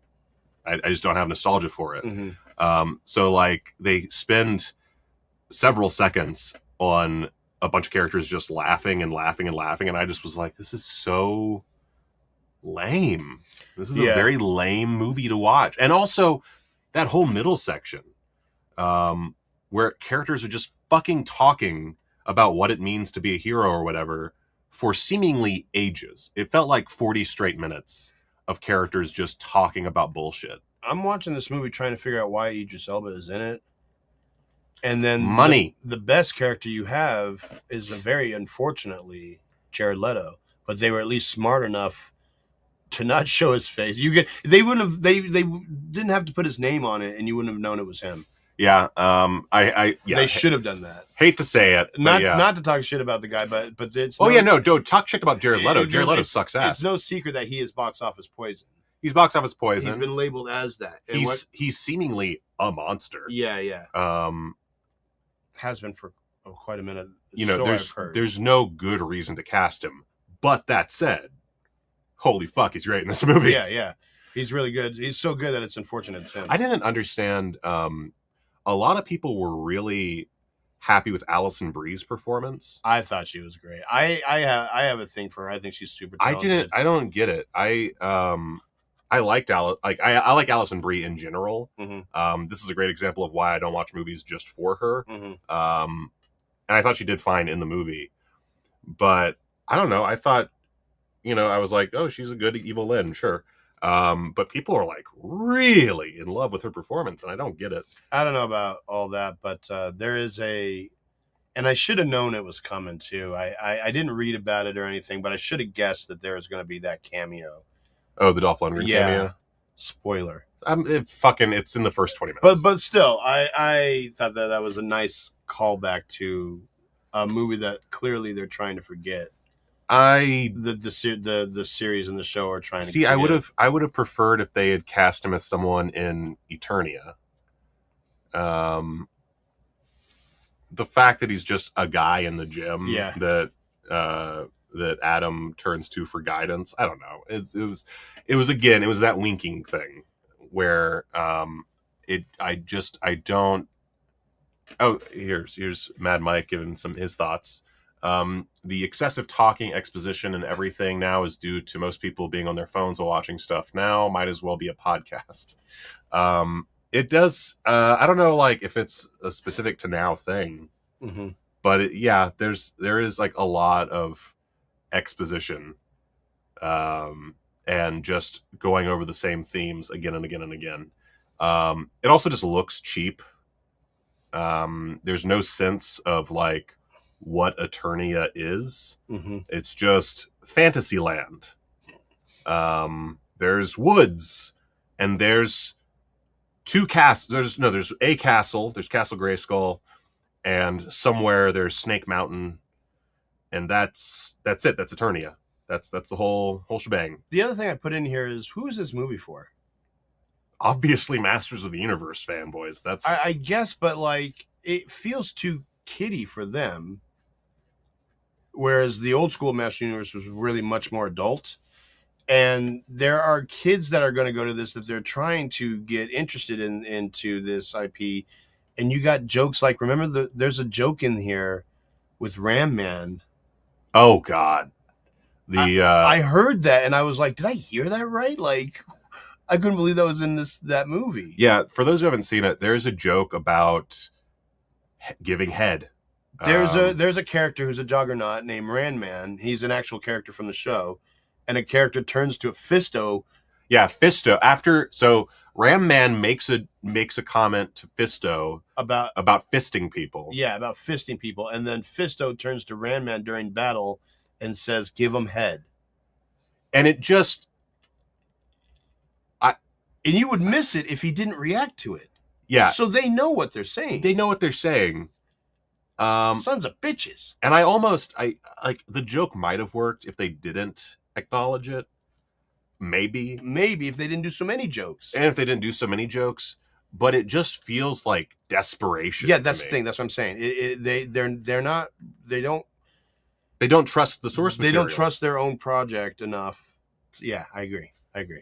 I just don't have nostalgia for it. So like they spend several seconds on a bunch of characters just laughing and laughing and laughing. And I just was like, this is so lame. This is a very lame movie to watch. And also that whole middle section, where characters are just fucking talking about what it means to be a hero or whatever for seemingly ages. It felt like 40 straight minutes of characters just talking about bullshit. I'm watching this movie trying to figure out why Idris Elba is in it. And then money. The best character you have is very unfortunately Jared Leto, but they were at least smart enough to not show his face. They didn't have to put his name on it and you wouldn't have known it was him. Yeah, they should have done that. Hate to say it, not to talk shit about the guy, but it's don't talk shit about Jared Leto. Jared Leto sucks ass. It's no secret that he is box office poison. He's box office poison. He's been labeled as that. And he's seemingly a monster. Yeah. Has been for quite a minute. There's no good reason to cast him. But that said, holy fuck, he's great in this movie. Yeah. He's really good. He's so good that it's unfortunate it's him. I didn't understand. A lot of people were really happy with Alison Brie's performance. I thought she was great. I have a thing for her. I think she's super talented. I don't get it. I liked I like Alison Brie in general. This is a great example of why I don't watch movies just for her. And I thought she did fine in the movie, but I don't know. I thought, I was like, oh, she's a good Evil Lynn, sure. But people are like really in love with her performance, and I don't get it. I don't know about all that, but there is and I should have known it was coming too. I didn't read about it or anything, but I should have guessed that there was going to be that cameo. Oh, the Dolph Lundgren cameo. Spoiler. It's in the first 20 minutes. But still, I thought that was a nice callback to a movie that clearly they're trying to forget. The series and the show are trying to see. I would have preferred if they had cast him as someone in Eternia. The fact that he's just a guy in the gym that Adam turns to for guidance. I don't know. It was that winking thing where I don't. Oh, here's Mad Mike giving his thoughts. The excessive talking, exposition, and everything now is due to most people being on their phones while watching stuff now. Might as well be a podcast. It does. I don't know, like if it's a specific to now thing. Mm-hmm. But there is like a lot of exposition, and just going over the same themes again and again and again. It also just looks cheap. There's no sense of like what Eternia is. Mm-hmm. It's just Fantasyland. There's woods, and there's two castles. There's a castle. There's Castle Grayskull, and somewhere there's Snake Mountain, and that's it. That's Eternia. That's the whole shebang. The other thing I put in here is, who is this movie for? Obviously, Masters of the Universe fanboys. That's I guess, but like it feels too kiddie for them. Whereas the old school Masters of the Universe was really much more adult. And there are kids that are going to go to this that they're trying to get interested into this IP. And you got jokes like, remember, there's a joke in here with Ram Man. Oh, God. I heard that, and I was like, did I hear that right? Like, I couldn't believe that was in that movie. Yeah, for those who haven't seen it, there's a joke about giving head. There's a character who's a juggernaut named Ram Man. He's an actual character from the show. And a character turns to Fisto. Yeah, Fisto. So Ram Man makes a comment to Fisto about fisting people. Yeah, about fisting people. And then Fisto turns to Ram Man during battle and says, give him head. And it just... And you would miss it if he didn't react to it. Yeah. So they know what they're saying. They know what they're saying. Sons of bitches. And I like the joke might have worked if they didn't acknowledge it. Maybe if they didn't do so many jokes. And if they didn't do so many jokes, but it just feels like desperation. Yeah, that's the thing. That's what I'm saying. They don't trust the source material. They don't trust their own project enough. Yeah, I agree.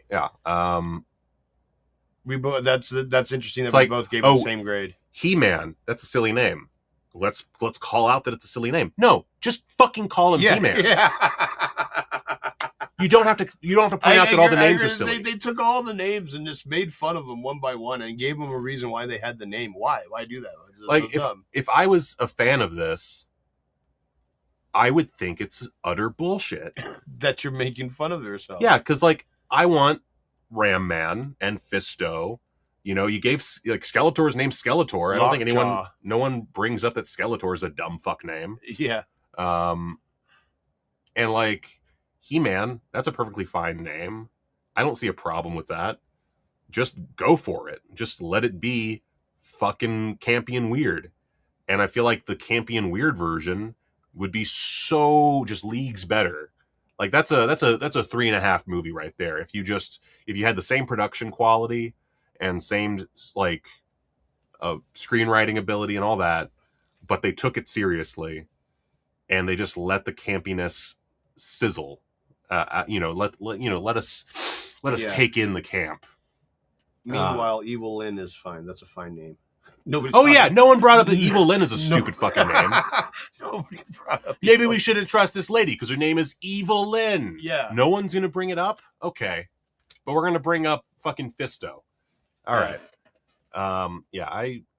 Yeah. We both. That's interesting that we both gave it the same grade. He-Man. That's a silly name. Let's call out that it's a silly name. No, just fucking call him He-Man. Yeah. You don't have to point out that all the names are silly. They took all the names and just made fun of them one by one and gave them a reason why they had the name. Why do that? Like if I was a fan of this, I would think it's utter bullshit that you're making fun of yourself. Yeah, because like I want Ram Man and Fisto. You know, you gave like Skeletor's name Skeletor. I don't think no one brings up that Skeletor is a dumb fuck name. Yeah. And like He-Man, that's a perfectly fine name. I don't see a problem with that. Just go for it. Just let it be fucking campy and weird. And I feel like the campy and weird version would be so just leagues better. Like that's a 3.5 movie right there. If you had the same production quality and same like screenwriting ability and all that, but they took it seriously and they just let the campiness sizzle. Let us take in the camp. Meanwhile, Evil Lynn is fine. That's a fine name. No one brought up that Evil Lynn is a stupid fucking name. Nobody brought up. Maybe we shouldn't trust this lady because her name is Evil Lynn. Yeah. No one's gonna bring it up. Okay, but we're gonna bring up fucking Fisto. All right. I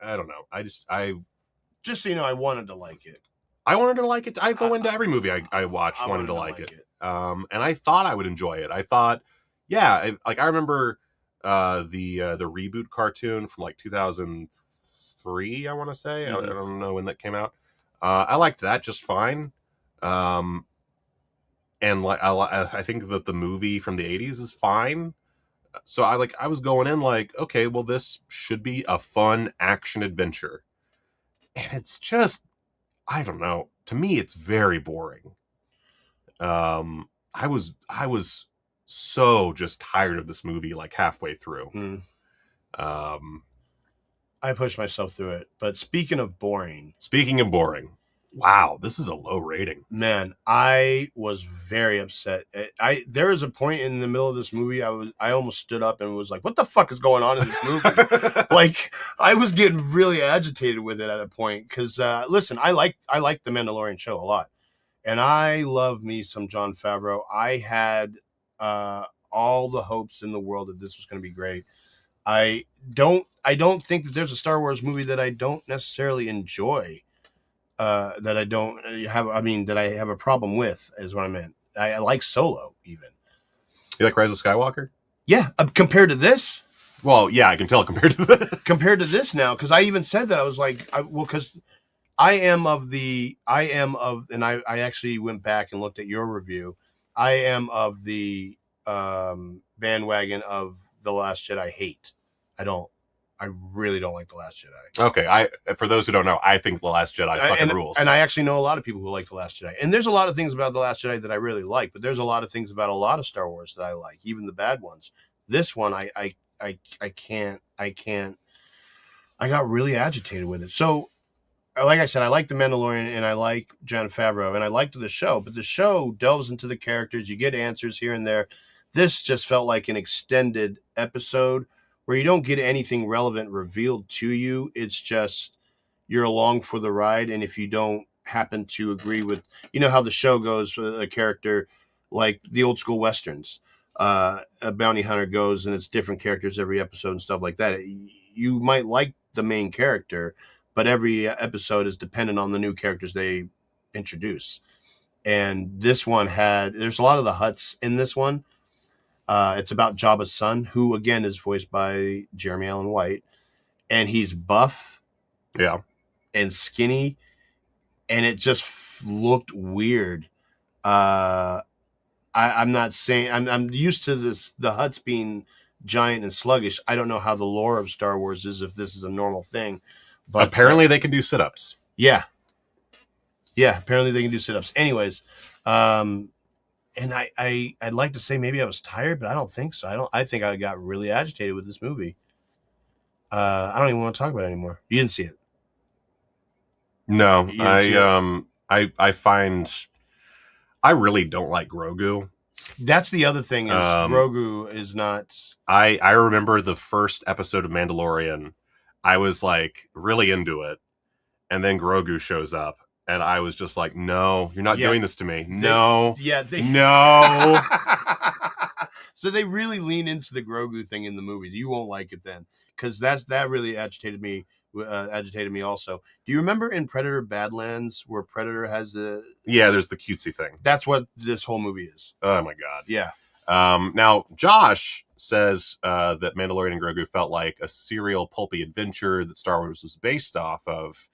don't know. I just so you know, I wanted to like it. I go into every movie I watch wanting to like it. And I thought I would enjoy it. I thought, I remember the reboot cartoon from like 2003, I want to say. Mm-hmm. I don't know when that came out. I liked that just fine. And like I think that the movie from the 80s is fine. So I was going in like, okay, well this should be a fun action adventure. And it's just, I don't know. To me, it's very boring. I was so just tired of this movie like halfway through. I pushed myself through it. But speaking of boring, wow, this is a low rating. Man, I was very upset. There was a point in the middle of this movie I almost stood up and was like, what the fuck is going on in this movie? Like, I was getting really agitated with it at a point because listen, I like the Mandalorian show a lot. And I love me some Jon Favreau. I had all the hopes in the world that this was going to be great. I don't think that there's a Star Wars movie that I don't necessarily enjoy. that I don't have. I mean, that I have a problem with is what I meant. I like Solo even. You like Rise of Skywalker? Yeah, compared to this. Well, yeah, I can tell compared to this. Compared to this now, because I even said that I was like, because I am of, and I actually went back and looked at your review. I am of the bandwagon of The Last Jedi hate. I really don't like The Last Jedi. Okay, for those who don't know, I think The Last Jedi fucking rules. And I actually know a lot of people who like The Last Jedi. And there's a lot of things about The Last Jedi that I really like, but there's a lot of things about a lot of Star Wars that I like, even the bad ones. This one, I can't. I got really agitated with it. So, like I said, I like The Mandalorian and I like Jon Favreau and I liked the show, but the show delves into the characters. You get answers here and there. This just felt like an extended episode where you don't get anything relevant revealed to you. It's just you're along for the ride. And if you don't happen to agree with, you know how the show goes for a character like the old school Westerns, a bounty hunter goes and it's different characters every episode and stuff like that. You might like the main character, but every episode is dependent on the new characters they introduce. And this one there's a lot of the Hutts in this one. It's about Jabba's son, who again is voiced by Jeremy Allen White, and he's buff, and skinny, and it just looked weird. I'm not saying I'm used to the Hutts being giant and sluggish. I don't know how the lore of Star Wars is, if this is a normal thing, but apparently they can do sit-ups. Yeah, apparently they can do sit-ups. Anyways, and I'd like to say maybe I was tired, but I don't think so. I think I got really agitated with this movie. I don't even want to talk about it anymore. You didn't see it? No, I really don't like Grogu. That's the other thing is Grogu is not. I remember the first episode of Mandalorian. I was like really into it, and then Grogu shows up, and I was just like, "No, you're not doing this to me. No, no." So they really lean into the Grogu thing in the movie. You won't like it then, because that really agitated me. Also. Do you remember in Predator Badlands where Predator has there's the cutesy thing. That's what this whole movie is. Oh my god. Yeah. Now Josh says that Mandalorian and Grogu felt like a serial pulpy adventure that Star Wars was based off of.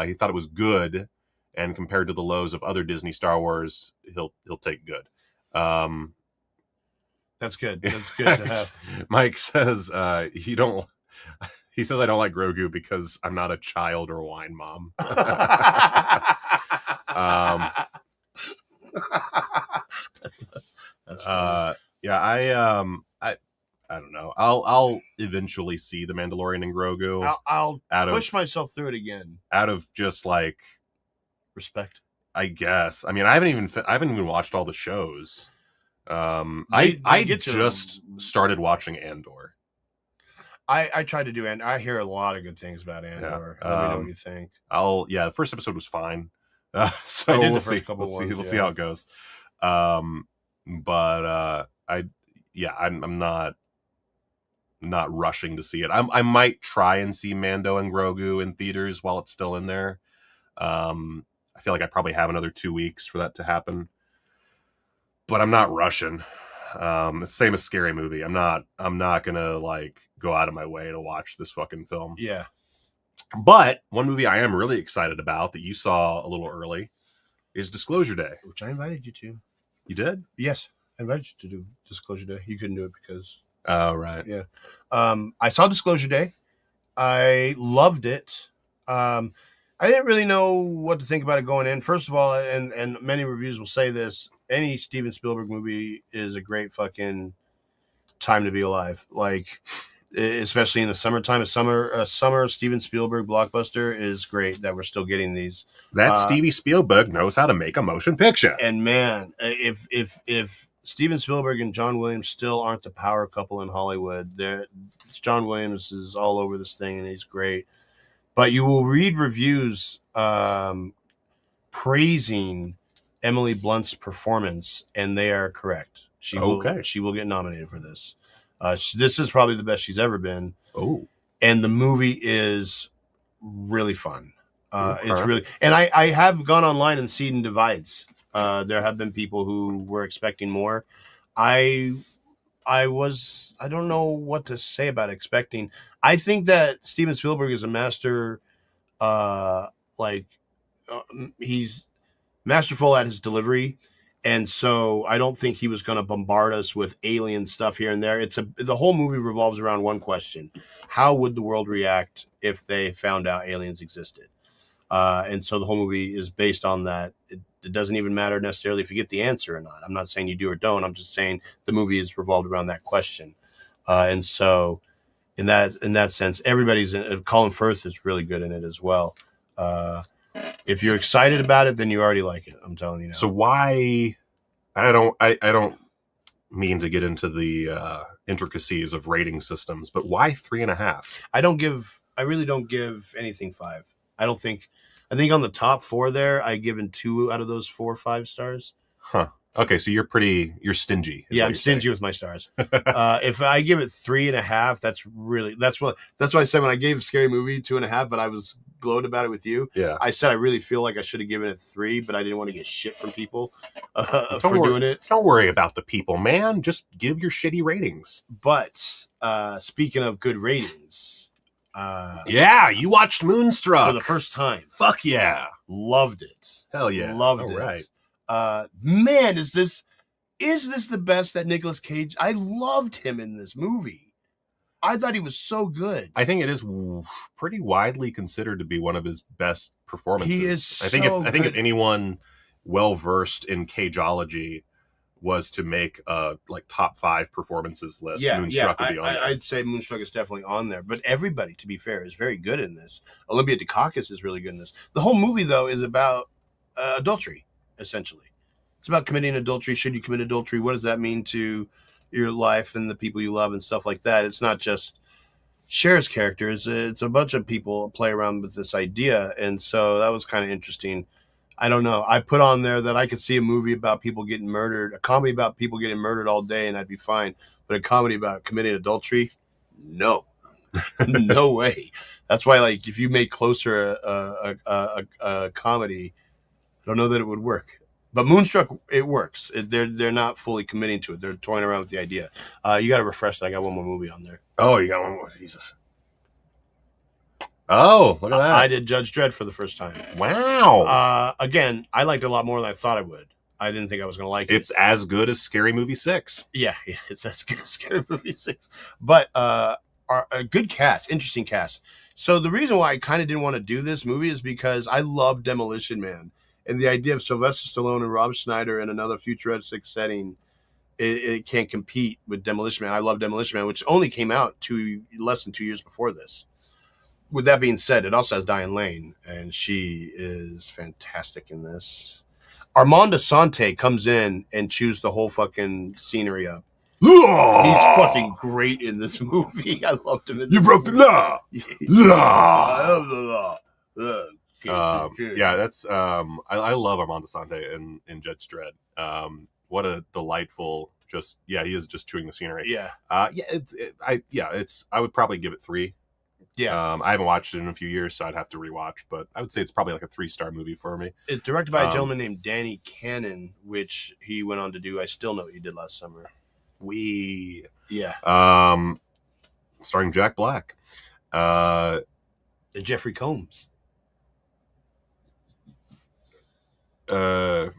He thought it was good, and compared to the lows of other Disney Star Wars, he'll take good. That's good. That's good to have. Mike says he says I don't like Grogu because I'm not a child or a wine mom. I don't know. I'll eventually see The Mandalorian and Grogu. I'll push myself through it again out of just like respect, I guess. I mean, I haven't even watched all the shows. I just started watching Andor. I tried to do, and I hear a lot of good things about Andor. Let me know what you think. The first episode was fine. So we'll see. We'll see how it goes. I'm not rushing to see it. I might try and see Mando and Grogu in theaters while it's still in there. I feel like I probably have another 2 weeks for that to happen, but I'm not rushing. It's the same as Scary Movie. I'm not gonna like go out of my way to watch this fucking film. Yeah. But one movie I am really excited about that you saw a little early is Disclosure Day, which I invited you to. You did? Yes, I invited you to do Disclosure Day. You couldn't do it because. Oh right. Yeah. I saw Disclosure Day. I loved it. I didn't really know what to think about it going in. First of all, and many reviews will say this, any Steven Spielberg movie is a great fucking time to be alive. Like, especially in the summertime. A summer Steven Spielberg blockbuster is great that we're still getting these. That Stevie Spielberg knows how to make a motion picture. And man, if Steven Spielberg and John Williams still aren't the power couple in Hollywood, John Williams is all over this thing and he's great. But you will read reviews praising Emily Blunt's performance, and they are correct. She will get nominated for this. This is probably the best she's ever been. Oh, and the movie is really fun. It's really, and I have gone online and seen divides. There have been people who were expecting more. I don't know what to say about expecting. I think that Steven Spielberg is a master. He's masterful at his delivery, and so I don't think he was going to bombard us with alien stuff here and there. The whole movie revolves around one question: how would the world react if they found out aliens existed? And so the whole movie is based on that. It doesn't even matter necessarily if you get the answer or not. I'm not saying you do or don't. I'm just saying the movie is revolved around that question. And so in that sense, everybody's Colin Firth is really good in it as well. If you're excited about it, then you already like it. I'm telling you now. So why? I don't mean to get into the intricacies of rating systems, but why 3.5? I really don't give anything 5. I think on the top 4 there, I given 2 out of those 4 5 stars. Huh. Okay, so you're stingy. Yeah, I'm stingy with my stars. If I give it 3.5, that's why I said when I gave Scary Movie 2.5, but I was glowed about it with you. Yeah, I said I really feel like I should have given it 3, but I didn't want to get shit from people for doing it. Don't worry about the people, man. Just give your shitty ratings. But speaking of good ratings. Yeah, you watched Moonstruck for the first time. Fuck yeah, loved it. Hell yeah, loved it. Right. Man, is this the best that Nicolas Cage? I loved him in this movie. I thought he was so good. I think it is pretty widely considered to be one of his best performances. He is. I think if anyone well versed in Cageology was to make a top 5 performances list, Moonstruck would be on there. I'd say Moonstruck is definitely on there. But everybody, to be fair, is very good in this. Olympia Dukakis is really good in this. The whole movie, though, is about adultery, essentially. It's about committing adultery. Should you commit adultery? What does that mean to your life and the people you love and stuff like that? It's not just Cher's characters. It's a bunch of people play around with this idea. And so that was kind of interesting. I don't know. I put on there that I could see a movie about people getting murdered, a comedy about people getting murdered all day, and I'd be fine. But a comedy about committing adultery, no, no way. That's why, if you made Closer a comedy, I don't know that it would work. But Moonstruck, it works. They're not fully committing to it. They're toying around with the idea. You got to refresh that. I got one more movie on there. Oh, you got one more. Jesus. Oh, look at that. I did Judge Dredd for the first time. Wow. Again, I liked it a lot more than I thought I would. I didn't think I was going to like it. It's as good as Scary Movie 6. Yeah, it's as good as Scary Movie 6. But a good cast, interesting cast. So the reason why I kind of didn't want to do this movie is because I love Demolition Man. And the idea of Sylvester Stallone and Rob Schneider in another futuristic setting, it can't compete with Demolition Man. I love Demolition Man, which only came out less than 2 years before this. With that being said, it also has Diane Lane, and she is fantastic in this. Armand Assante comes in and chews the whole fucking scenery up. He's fucking great in this movie. I loved him. You broke the law. I love the law. Yeah, that's I love Armand Assante in Judge Dredd. What a delightful, he is just chewing the scenery. Yeah. I would probably give it 3. Yeah. I haven't watched it in a few years, so I'd have to rewatch, but I would say it's probably a 3-star movie for me. It's directed by a gentleman named Danny Cannon, which he went on to do I Still Know What You Did Last Summer. Yeah. Starring Jack Black. And Jeffrey Combs. There's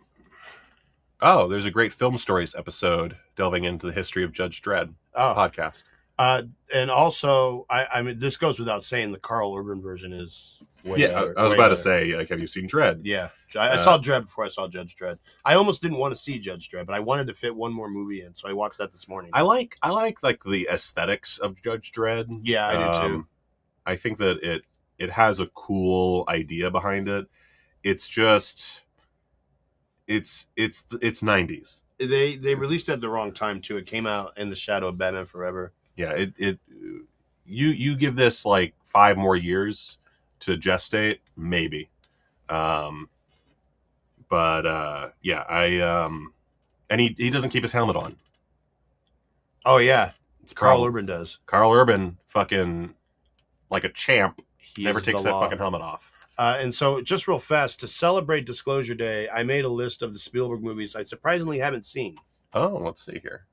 a great Film Stories episode delving into the history of Judge Dredd podcast. And also, I mean, this goes without saying, the Carl Urban version is way better. I was about to say, have you seen Dredd? Yeah. I saw Dredd before I saw Judge Dredd. I almost didn't want to see Judge Dredd, but I wanted to fit one more movie in, so I watched that this morning. I like the aesthetics of Judge Dredd. Yeah, I do too. I think that it has a cool idea behind it. It's just it's 90s. They released it at the wrong time too. It came out in the shadow of Batman Forever. Yeah, you give this 5 more years to gestate, maybe. And he doesn't keep his helmet on. Oh yeah, Carl Urban does. Carl Urban, fucking like a champ, never takes that law. fucking helmet off. And so, just real fast, to celebrate Disclosure Day, I made a list of the Spielberg movies I surprisingly haven't seen. Oh, let's see here.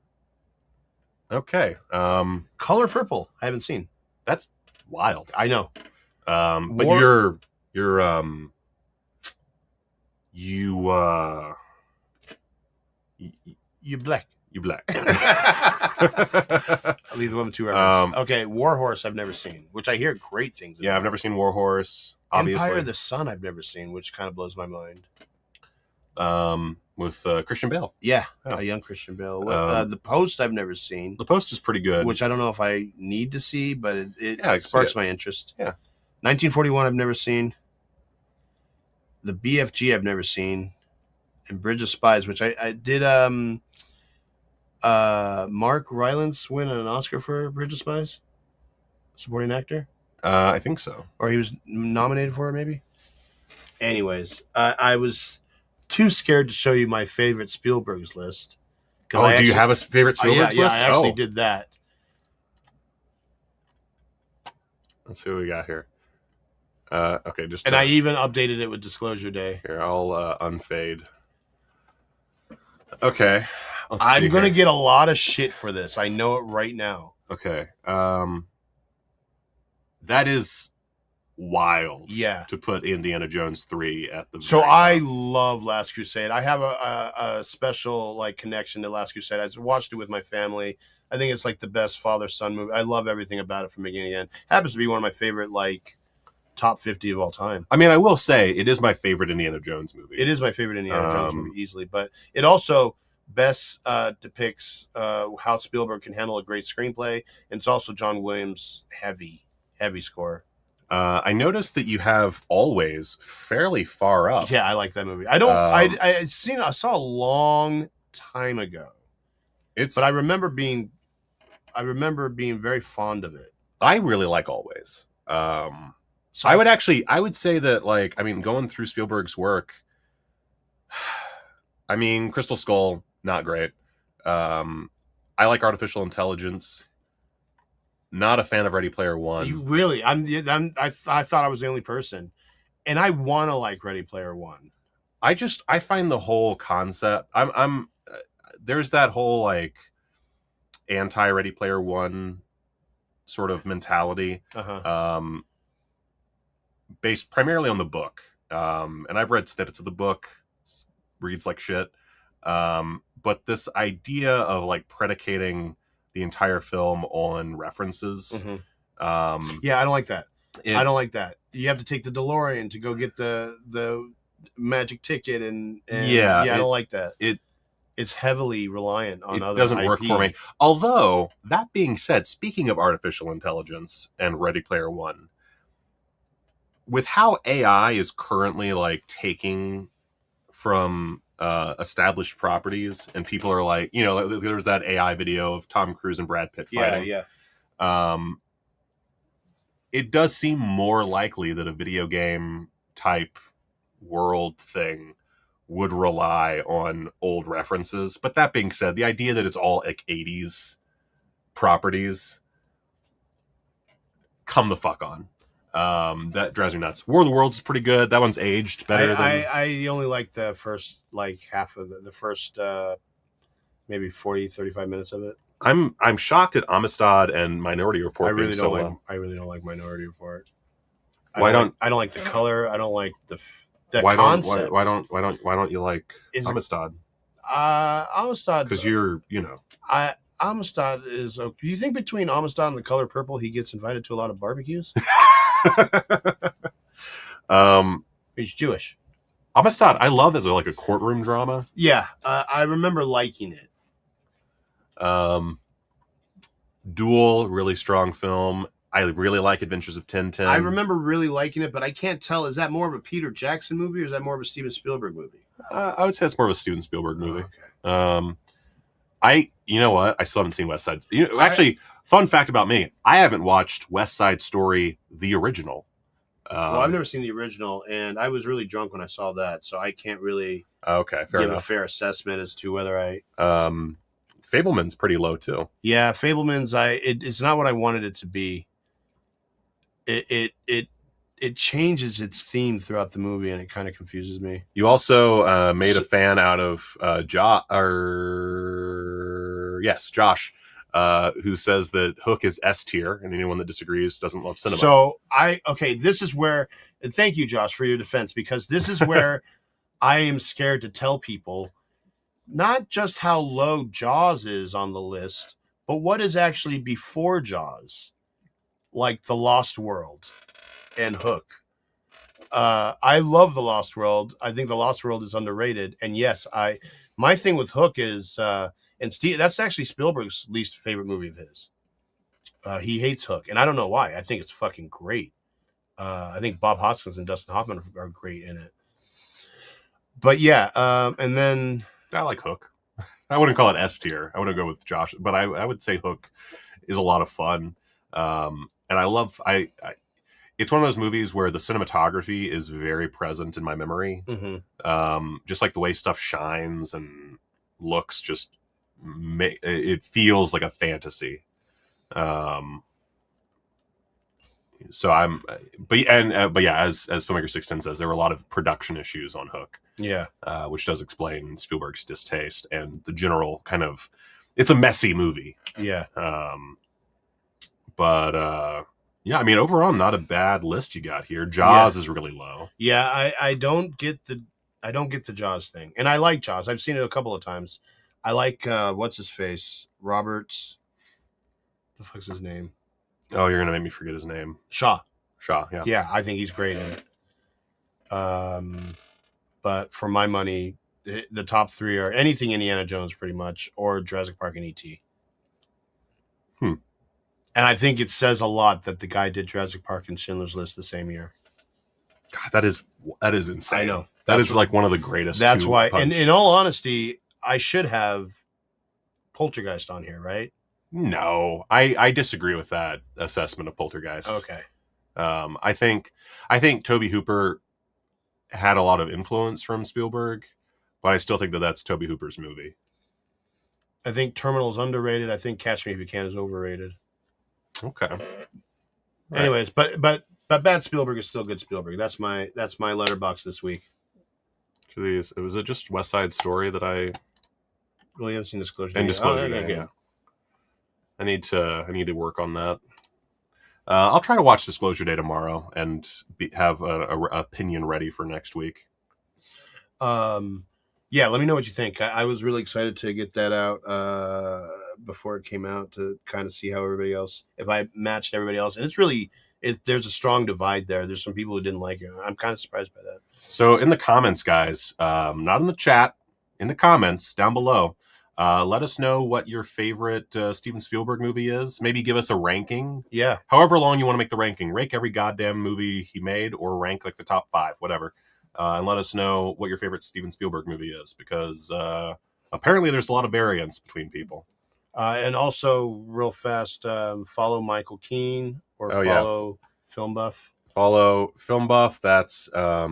Okay. Color Purple, I haven't seen. That's wild. I know. But you black. You black. I'll leave the one with two references. Okay, War Horse I've never seen, which I hear great things about. Yeah, I've never seen War Horse. Obviously. Empire of the Sun I've never seen, which kind of blows my mind. With Christian Bale. Yeah, a young Christian Bale. The Post I've never seen. The Post is pretty good. Which I don't know if I need to see, but it sparks my interest. Yeah. 1941 I've never seen. The BFG I've never seen. And Bridge of Spies, which I did Mark Rylance win an Oscar for Bridge of Spies? Supporting actor? I think so. Or he was nominated for it, maybe? Anyways, I was too scared to show you my favorite Spielberg's list. Oh, do you have a favorite Spielberg's list? Yeah, I actually did that. Let's see what we got here. Okay, and I even updated it with Disclosure Day. Here, I'll unfade. Okay. I'm going to get a lot of shit for this. I know it right now. Okay. That is wild. Yeah. To put Indiana Jones 3 at the So I love Last Crusade. I have a special connection to Last Crusade. I watched it with my family. I think it's the best father-son movie. I love everything about it from beginning to end. Happens to be one of my favorite top 50 of all time. I mean, I will say it is my favorite Indiana Jones movie. It is my favorite Indiana Jones movie easily, but it also best depicts how Spielberg can handle a great screenplay, and it's also John Williams' heavy score. I noticed that you have Always fairly far up. Yeah, I like that movie. I saw a long time ago. But I remember being very fond of it. I really like Always. So I would say that going through Spielberg's work, I mean, Crystal Skull, not great. I like Artificial Intelligence. Not a fan of Ready Player One. You really? I thought I was the only person, and I want to like Ready Player One. I find the whole concept. There's that whole anti Ready Player One sort of mentality. Based primarily on the book. And I've read snippets of the book. It reads like shit. But this idea of predicating the entire film on references. Yeah, I don't like that. I don't like that. You have to take the DeLorean to go get the magic ticket and I don't like that. It's heavily reliant on other It doesn't IP. work for me. Although, that being said, speaking of artificial intelligence and Ready Player One, with how AI is currently taking from established properties, and people are there's that AI video of Tom Cruise and Brad Pitt fighting. Yeah. It does seem more likely that a video game type world thing would rely on old references. But that being said, the idea that it's all 80s properties, come the fuck on. That drives me nuts. War of the Worlds is pretty good. That one's aged better than... I only like the first half of the first maybe 40-35 minutes of it. I'm shocked at Amistad and Minority Report. I really don't like Minority Report. I don't like the color. I don't like the why concept. Why don't you like Amistad? Amistad, because you're Amistad is. Do you think between Amistad and The Color Purple, he gets invited to a lot of barbecues? He's Jewish. Amistad, I love as a courtroom drama. Yeah, I remember liking it. Duel, really strong film. I really like Adventures of Tintin. I remember really liking it, but I can't tell. Is that more of a Peter Jackson movie, or is that more of a Steven Spielberg movie? I would say it's more of a Steven Spielberg movie. Oh, okay. You know what? I still haven't seen West Side. Actually, fun fact about me: I haven't watched West Side Story, the original. Well, I've never seen the original, and I was really drunk when I saw that, so I can't really give a fair assessment as to whether I. Fableman's pretty low too. Yeah, Fableman's. It's not what I wanted it to be. It it changes its theme throughout the movie, and it kind of confuses me. You also made a fan out of Josh, who says that Hook is S tier, and anyone that disagrees doesn't love cinema. So this is where, and thank you, Josh, for your defense, because this is where I am scared to tell people not just how low Jaws is on the list, but what is actually before Jaws, like The Lost World and Hook. I love The Lost World. I think The Lost World is underrated. And yes, my thing with Hook is, and Steve, that's actually Spielberg's least favorite movie of his. He hates Hook, and I don't know why. I think it's fucking great. I think Bob Hoskins and Dustin Hoffman are great in it. But yeah, and then I like Hook. I wouldn't call it S tier. I wouldn't go with Josh, but I would say Hook is a lot of fun. And I love it's one of those movies where the cinematography is very present in my memory. Mm-hmm. Just like the way stuff shines and looks, just it feels like a fantasy. So but yeah, as Filmmaker 610 says, there were a lot of production issues on Hook. Yeah. Which does explain Spielberg's distaste and the general kind of, it's a messy movie. Yeah. But yeah, I mean, overall, not a bad list you got here. Jaws is really low. Yeah, I don't get the Jaws thing, and I like Jaws. I've seen it a couple of times. I like what's his face, Robert. The fuck's his name? Oh, you're gonna make me forget his name. Shaw. Yeah. Yeah, I think he's great in it. But for my money, the top three are anything Indiana Jones, pretty much, or Jurassic Park and E.T. And I think it says a lot that the guy did Jurassic Park and Schindler's List the same year. God, that is insane. I know. That is like one of the greatest. That's why. And in all honesty, I should have Poltergeist on here, right? No, I disagree with that assessment of Poltergeist. Okay. I think Tobe Hooper had a lot of influence from Spielberg, but I still think that that's Tobe Hooper's movie. I think Terminal is underrated. I think Catch Me If You Can is overrated. Okay. Anyways, but bad Spielberg is still good Spielberg. That's my letterbox this week. Jeez, was it just West Side Story that I really haven't seen Disclosure? And Disclosure Day, yeah. I need to work on that. I'll try to watch Disclosure Day tomorrow and have a opinion ready for next week. Yeah, let me know what you think. I was really excited to get that out before it came out to kind of see how everybody else, if I matched everybody else. And it's really, there's a strong divide there. There's some people who didn't like it. I'm kind of surprised by that. So in the comments, guys, not in the chat, in the comments down below, let us know what your favorite Steven Spielberg movie is. Maybe give us a ranking. Yeah. However long you want to make the ranking. Rank every goddamn movie he made, or rank like the top 5, whatever. And let us know what your favorite Steven Spielberg movie is, because apparently there's a lot of variance between people. And also, real fast, follow Michael Keene or follow Film Buff. Follow Film Buff. That's at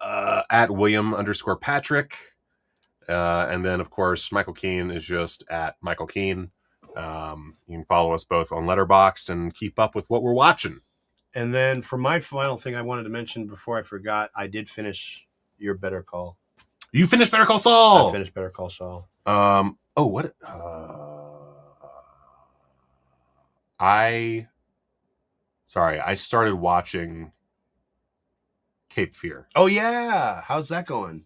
William_Patrick. And then, of course, Michael Keene is just at Michael Keene. You can follow us both on Letterboxd and keep up with what we're watching. And then for my final thing I wanted to mention before I forgot, I did finish your Better Call. You finished Better Call Saul? I finished Better Call Saul. What? I started watching Cape Fear. Oh, yeah. How's that going?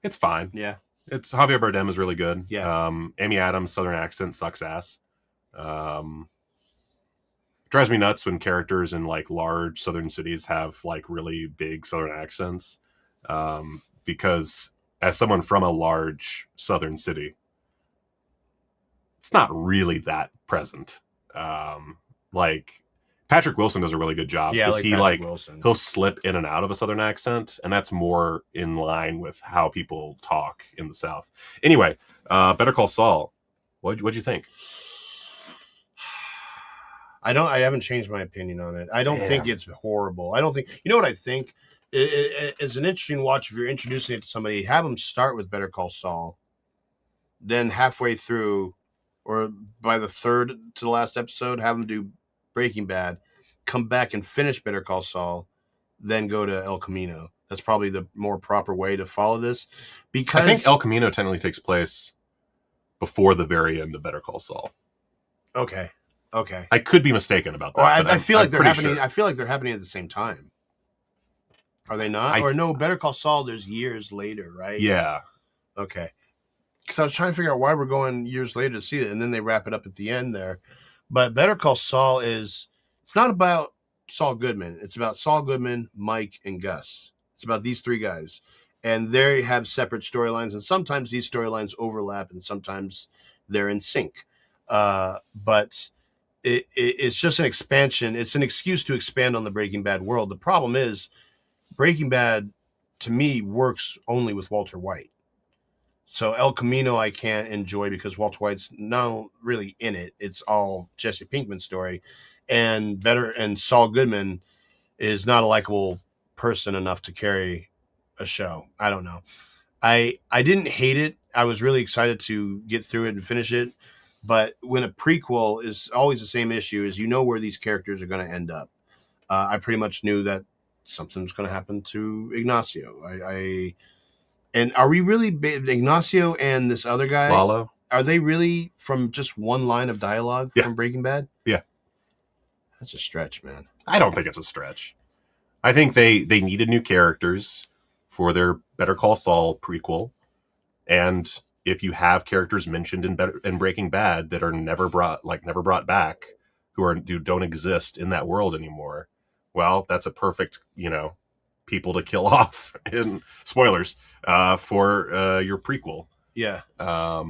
It's fine. Yeah. It's Javier Bardem is really good. Yeah. Amy Adams' Southern accent sucks ass. Drives me nuts when characters in like large Southern cities have like really big Southern accents. Because as someone from a large Southern city, it's not really that present. Like Patrick Wilson does a really good job. Yeah, he'll slip in and out of a Southern accent, and that's more in line with how people talk in the South. Anyway, Better Call Saul. What'd you think? I haven't changed my opinion on it. I don't think it's horrible. I don't think, you know what I think? It's an interesting watch if you're introducing it to somebody. Have them start with Better Call Saul. Then halfway through, or by the third to the last episode, have them do Breaking Bad. come back and finish Better Call Saul, then go to El Camino. That's probably the more proper way to follow this. Because I think El Camino technically takes place before the very end of Better Call Saul. Okay. I could be mistaken about that. Well, but I feel like they're happening. Sure. I feel like they're happening at the same time. Are they not? Or no, Better Call Saul, there's years later, right? Yeah. Okay. Because I was trying to figure out why we're going years later to see it, and then they wrap it up at the end there. But Better Call Saul it's not about Saul Goodman. It's about Saul Goodman, Mike, and Gus. It's about these three guys. And they have separate storylines, and sometimes these storylines overlap, and sometimes they're in sync. But it's just an expansion. It's an excuse to expand on the Breaking Bad world. The problem is Breaking Bad, to me, works only with Walter White. So El Camino I can't enjoy because Walter White's not really in it. It's all Jesse Pinkman's story. And Saul Goodman is not a likable person enough to carry a show. I don't know. I didn't hate it. I was really excited to get through it and finish it. But when a prequel is always the same issue is you know where these characters are going to end up. I pretty much knew that something's going to happen to Ignacio. And are we really Ignacio and this other guy? Lalo? Are they really from just one line of dialogue from Breaking Bad? Yeah. That's a stretch, man. I don't think it's a stretch. I think they needed new characters for their Better Call Saul prequel. And if you have characters mentioned in Breaking Bad that are never brought back, who don't exist in that world anymore, well, that's a perfect, people to kill off in spoilers for your prequel. Yeah. I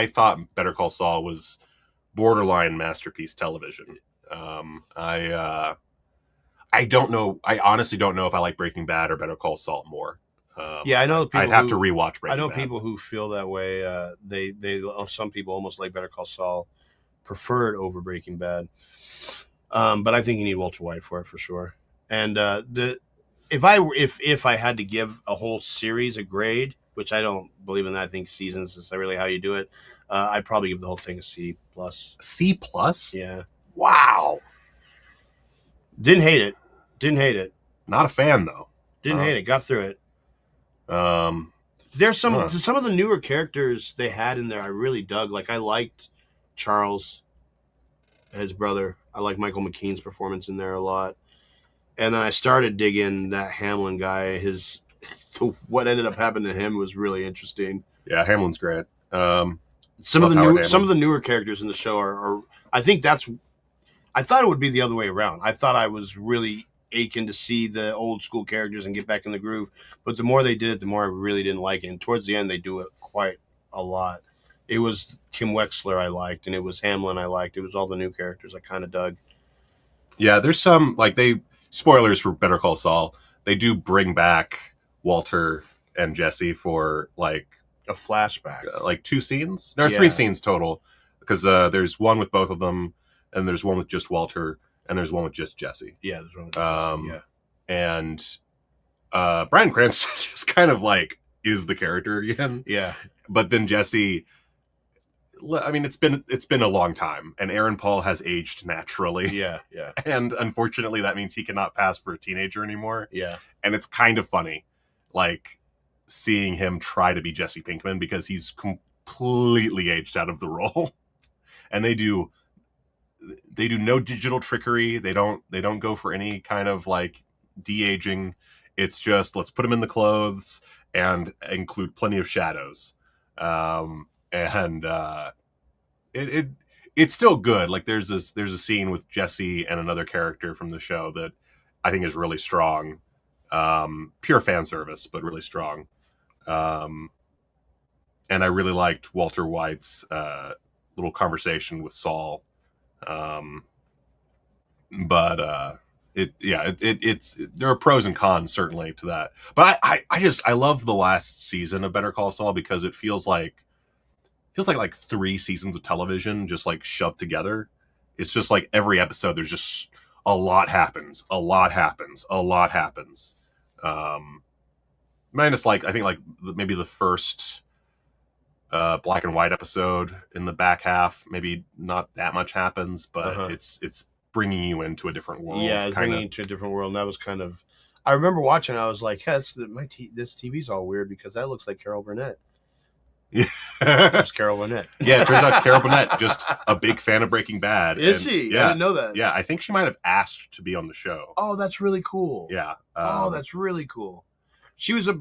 thought Better Call Saul was borderline masterpiece television. I don't know. I honestly don't know if I like Breaking Bad or Better Call Saul more. Yeah, I know. I'd have to rewatch Breaking Bad. I know people who feel that way. Some people almost like Better Call Saul preferred over Breaking Bad. But I think you need Walter White for it for sure. And if I had to give a whole series a grade, which I don't believe in that, I think seasons is really how you do it. I'd probably give the whole thing a C+. C+? Yeah. Wow. Didn't hate it. Not a fan though. Didn't hate it. Got through it. There's some of the newer characters they had in there I really dug. Like I liked Charles, his brother. I like Michael McKean's performance in there a lot. And then I started digging that Hamlin guy. What ended up happening to him was really interesting. Yeah, Hamlin's great. Some of the newer characters in the show are I thought it would be the other way around. I thought I was really aching to see the old school characters and get back in the groove. But the more they did it, the more I really didn't like it. And towards the end, they do it quite a lot. It was Kim Wexler I liked, and it was Hamlin I liked. It was all the new characters I kind of dug. Yeah, there's some, spoilers for Better Call Saul, they do bring back Walter and Jesse for, a flashback. 2 scenes? There are 3 scenes total, because there's one with both of them, and there's one with just Walter, and there's one with just Jesse. Yeah, there's one with Jesse, yeah. And Bryan Cranston just kind of, is the character again. Yeah. But then Jesse... I mean, it's been a long time, and Aaron Paul has aged naturally. Yeah. And unfortunately, that means he cannot pass for a teenager anymore. Yeah. And it's kind of funny, seeing him try to be Jesse Pinkman because he's completely aged out of the role. And they do no digital trickery. They don't go for any kind of de-aging. It's just let's put him in the clothes and include plenty of shadows. And it's still good. There's a scene with Jesse and another character from the show that I think is really strong. Pure fan service, but really strong. And I really liked Walter White's little conversation with Saul. But there are pros and cons certainly to that. But I love the last season of Better Call Saul because it feels like 3 seasons of television just shoved together. It's just every episode there's just a lot happens. Minus I think maybe the first black and white episode in the back half. Maybe not that much happens, but it's bringing you into a different world. Yeah, it's bringing you to a different world. And that was kind of, I remember watching, I was like, yeah, this TV's all weird because that looks like Carol Burnett. Yeah. It's Carol Burnett. Yeah, it turns out Carol Burnett, just a big fan of Breaking Bad. Is she? Yeah, I didn't know that. Yeah, I think she might have asked to be on the show. Oh, that's really cool. Yeah. Oh, that's really cool. She was a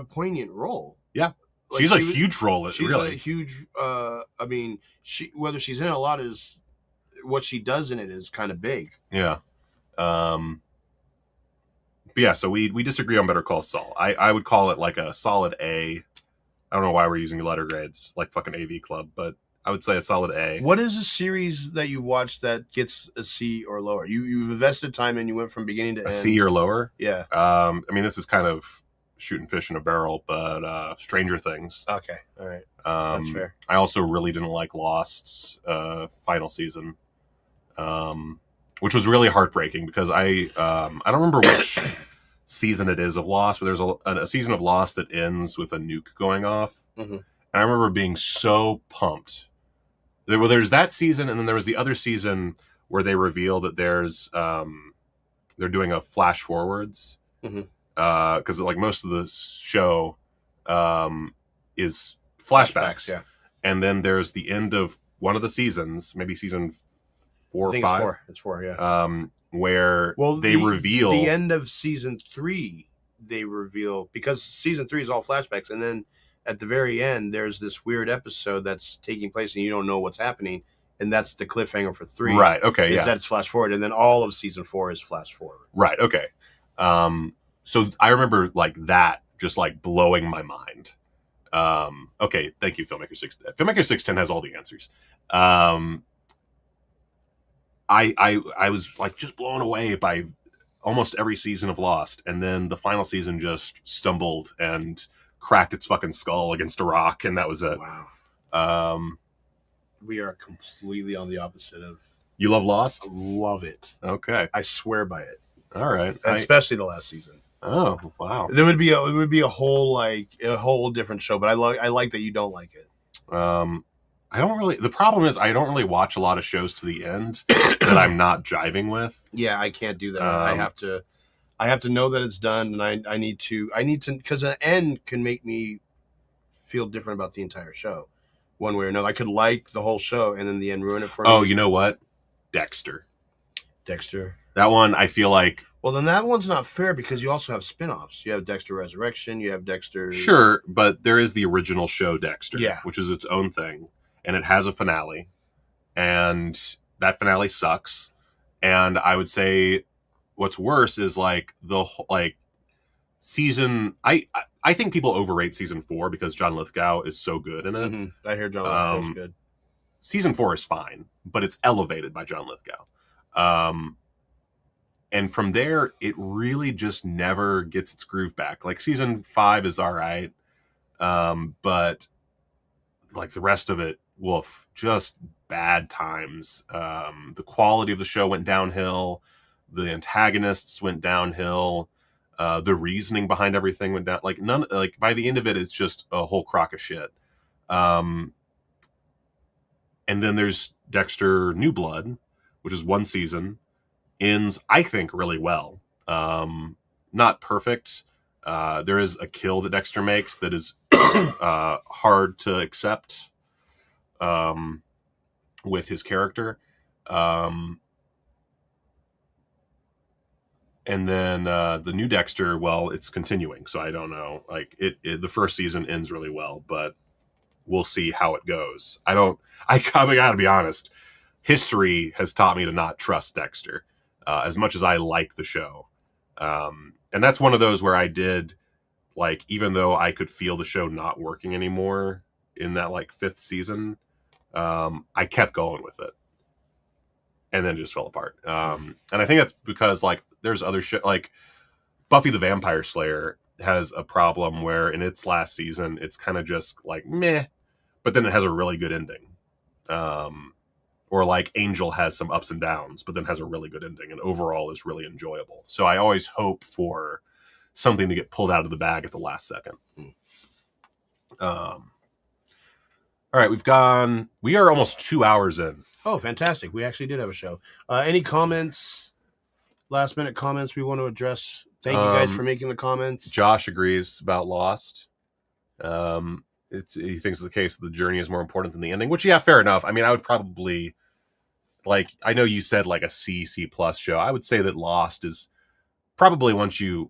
poignant role. Yeah. Like, she's a huge role. She's really a huge, I mean, whether she's in a lot is, what she does in it is kind of big. Yeah. But yeah, so we disagree on Better Call Saul. I would call it like a solid A. I don't know why we're using letter grades like fucking AV Club, but I would say a solid A. What is a series that you watch that gets a C or lower? You've invested time and you went from beginning to end. A C or lower? Yeah. I mean, this is kind of shooting fish in a barrel, but Stranger Things. Okay, all right. That's fair. I also really didn't like Lost's final season, which was really heartbreaking because I don't remember which season it is of Lost, but there's a season of Lost that ends with a nuke going off. Mm-hmm. And I remember being so pumped. There's that season, and then there was the other season where they reveal that there's they're doing a flash forwards. Mm-hmm. Because like most of the show is flashbacks. Yeah. And then there's the end of one of the seasons, maybe season 4 or 5. It's 4, yeah. Where they reveal the end of season 3. They reveal, because season 3 is all flashbacks, and then at the very end there's this weird episode that's taking place and you don't know what's happening, and that's the cliffhanger for 3. Right. Okay. Yeah. That's flash forward, and then all of season 4 is flash forward. Right. Okay. So I remember like that just like blowing my mind. Okay, thank you, Filmmaker 610. Filmmaker 610 has all the answers. I was like just blown away by almost every season of Lost, and then the final season just stumbled and cracked its fucking skull against a rock, and that was it. Wow. We are completely on the opposite of. You love Lost? I love it. Okay. I swear by it. All right. Especially the last season. Oh wow! It would be a whole different show, but I like that you don't like it. I don't really. The problem is I don't really watch a lot of shows to the end that I'm not jiving with. Yeah, I can't do that. I have to know that it's done, and I need to because the end can make me feel different about the entire show, one way or another. I could like the whole show and then the end ruin it for me. Oh, you know what? Dexter. That one I feel like. Well, then that one's not fair because you also have spin-offs. You have Dexter Resurrection, you have Dexter... Sure, but there is the original show Dexter, yeah, which is its own thing, and it has a finale, and that finale sucks. And I would say what's worse is like season... I think people overrate season 4 because John Lithgow is so good in it. Mm-hmm. I hear John Lithgow is good. Season 4 is fine, but it's elevated by John Lithgow. And from there, it really just never gets its groove back. Like season 5 is all right, but like the rest of it, woof, just bad times. The quality of the show went downhill. The antagonists went downhill. The reasoning behind everything went down. Like by the end of it, it's just a whole crock of shit. And then there's Dexter New Blood, which is one season. Ends, I think, really well. Not perfect. There is a kill that Dexter makes that is hard to accept with his character. And then the new Dexter, well, it's continuing, so I don't know. Like the first season ends really well, but we'll see how it goes. I gotta be honest. History has taught me to not trust Dexter. As much as I like the show. And that's one of those where I did, like, even though I could feel the show not working anymore in that, like, 5th season, I kept going with it. And then it just fell apart. And I think that's because, like, there's other shit, like, Buffy the Vampire Slayer has a problem where in its last season, it's kind of just, like, meh, but then it has a really good ending. Or like Angel has some ups and downs, but then has a really good ending and overall is really enjoyable. So I always hope for something to get pulled out of the bag at the last second. All right, we are almost 2 hours in. Oh, fantastic. We actually did have a show. Any comments, last minute comments we want to address? Thank you guys for making the comments. Josh agrees about Lost. He thinks the case of the journey is more important than the ending, which, yeah, fair enough. I mean, I would probably, like, I know you said like a C+ show. I would say that Lost is probably once you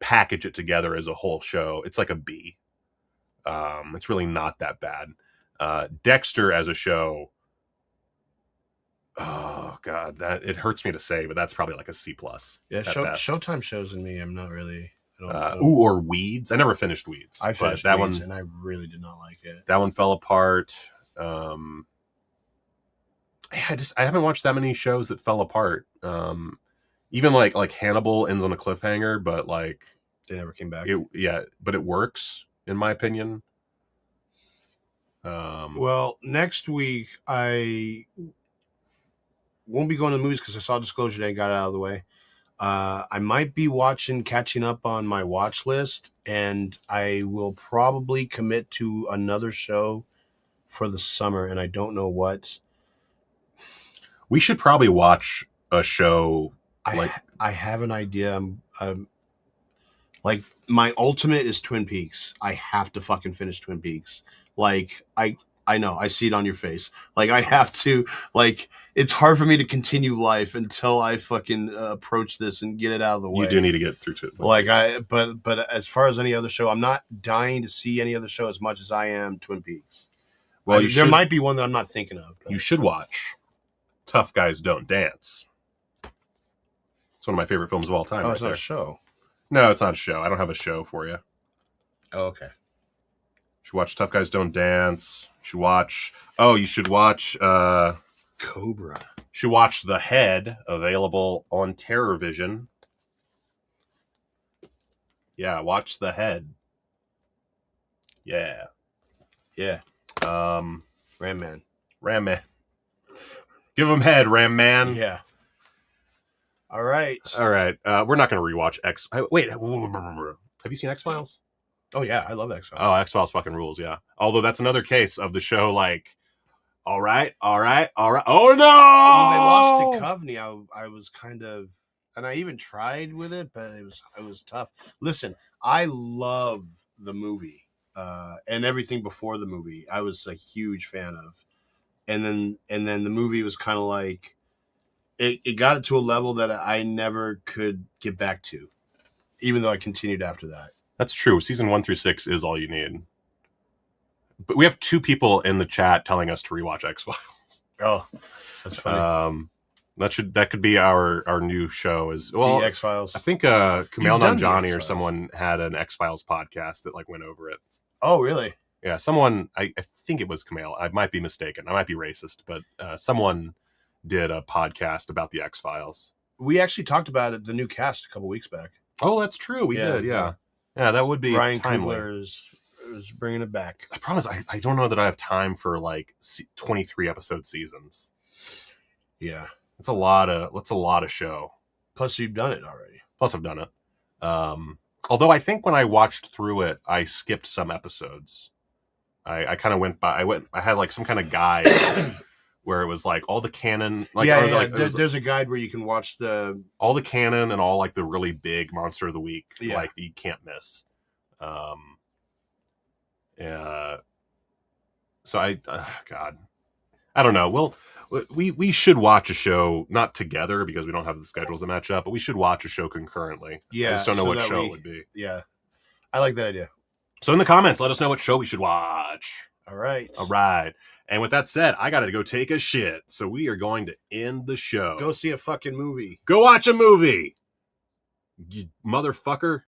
package it together as a whole show, it's like a B. It's really not that bad. Dexter as a show, oh god, that it hurts me to say, but that's probably like a C+. Yeah, Showtime shows in me. I'm not really. Or Weeds. I never finished Weeds. I finished that Weeds, one, and I really did not like it. That one fell apart. I haven't watched that many shows that fell apart. Even like Hannibal ends on a cliffhanger, but like they never came back. But it works in my opinion. Well, next week I won't be going to the movies because I saw Disclosure Day and got it out of the way. I might be catching up on my watch list, and I will probably commit to another show for the summer, and I don't know what. We should probably watch a show. I have an idea. Like, my ultimate is Twin Peaks. I have to fucking finish Twin Peaks. Like, I know, I see it on your face. Like, I have to, like, it's hard for me to continue life until I fucking approach this and get it out of the way. You do need to get through to it. Like, but as far as any other show, I'm not dying to see any other show as much as I am Twin Peaks. Well, there might be one that I'm not thinking of. You should watch Tough Guys Don't Dance. It's one of my favorite films of all time. Oh, it's not a show. No, it's not a show. I don't have a show for you. Oh, okay. You should watch Tough Guys Don't Dance. You should watch Cobra. You should watch The Head, available on Terror Vision. Yeah, watch The Head. Yeah. Ram Man. Give him head, Ram Man. Yeah. All right. We're not going to rewatch X. Wait, have you seen X-Files? Oh, yeah, I love X-Files. Oh, X-Files fucking rules, yeah. Although that's another case of the show, like, all right. Oh, no! When they lost to Coveney, I was kind of... And I even tried with it, but it was tough. Listen, I love the movie and everything before the movie. I was a huge fan of. And then the movie was kind of like... It got it to a level that I never could get back to, even though I continued after that. That's true. Season 1 through 6 is all you need. But we have 2 people in the chat telling us to rewatch X-Files. Oh, that's funny. That could be our new show as well. The X-Files. I think Kumail Nanjiani or someone had an X-Files podcast that like went over it. Oh, really? Yeah, someone. I think it was Kumail. I might be mistaken. I might be racist, but someone did a podcast about the X-Files. We actually talked about it, the new cast, a couple weeks back. Oh, that's true. We did. Yeah, that would be Ryan timely. Coogler is bringing it back. I promise. I don't know that I have time for like 23 episode seasons. Yeah, it's a lot of show. Plus, you've done it already. Plus, I've done it. Although I think when I watched through it, I skipped some episodes. I kind of went by. I had like some kind of guide where it was like all the canon. Like, there's a guide where you can watch all the canon and all like the really big Monster of the Week, like that you can't miss. So God, I don't know. We should watch a show, not together because we don't have the schedules that match up, but we should watch a show concurrently. Yeah, I just don't know what show it would be. Yeah, I like that idea. So in the comments, let us know what show we should watch. All right. And with that said, I got to go take a shit. So we are going to end the show. Go see a fucking movie. Go watch a movie, you motherfucker.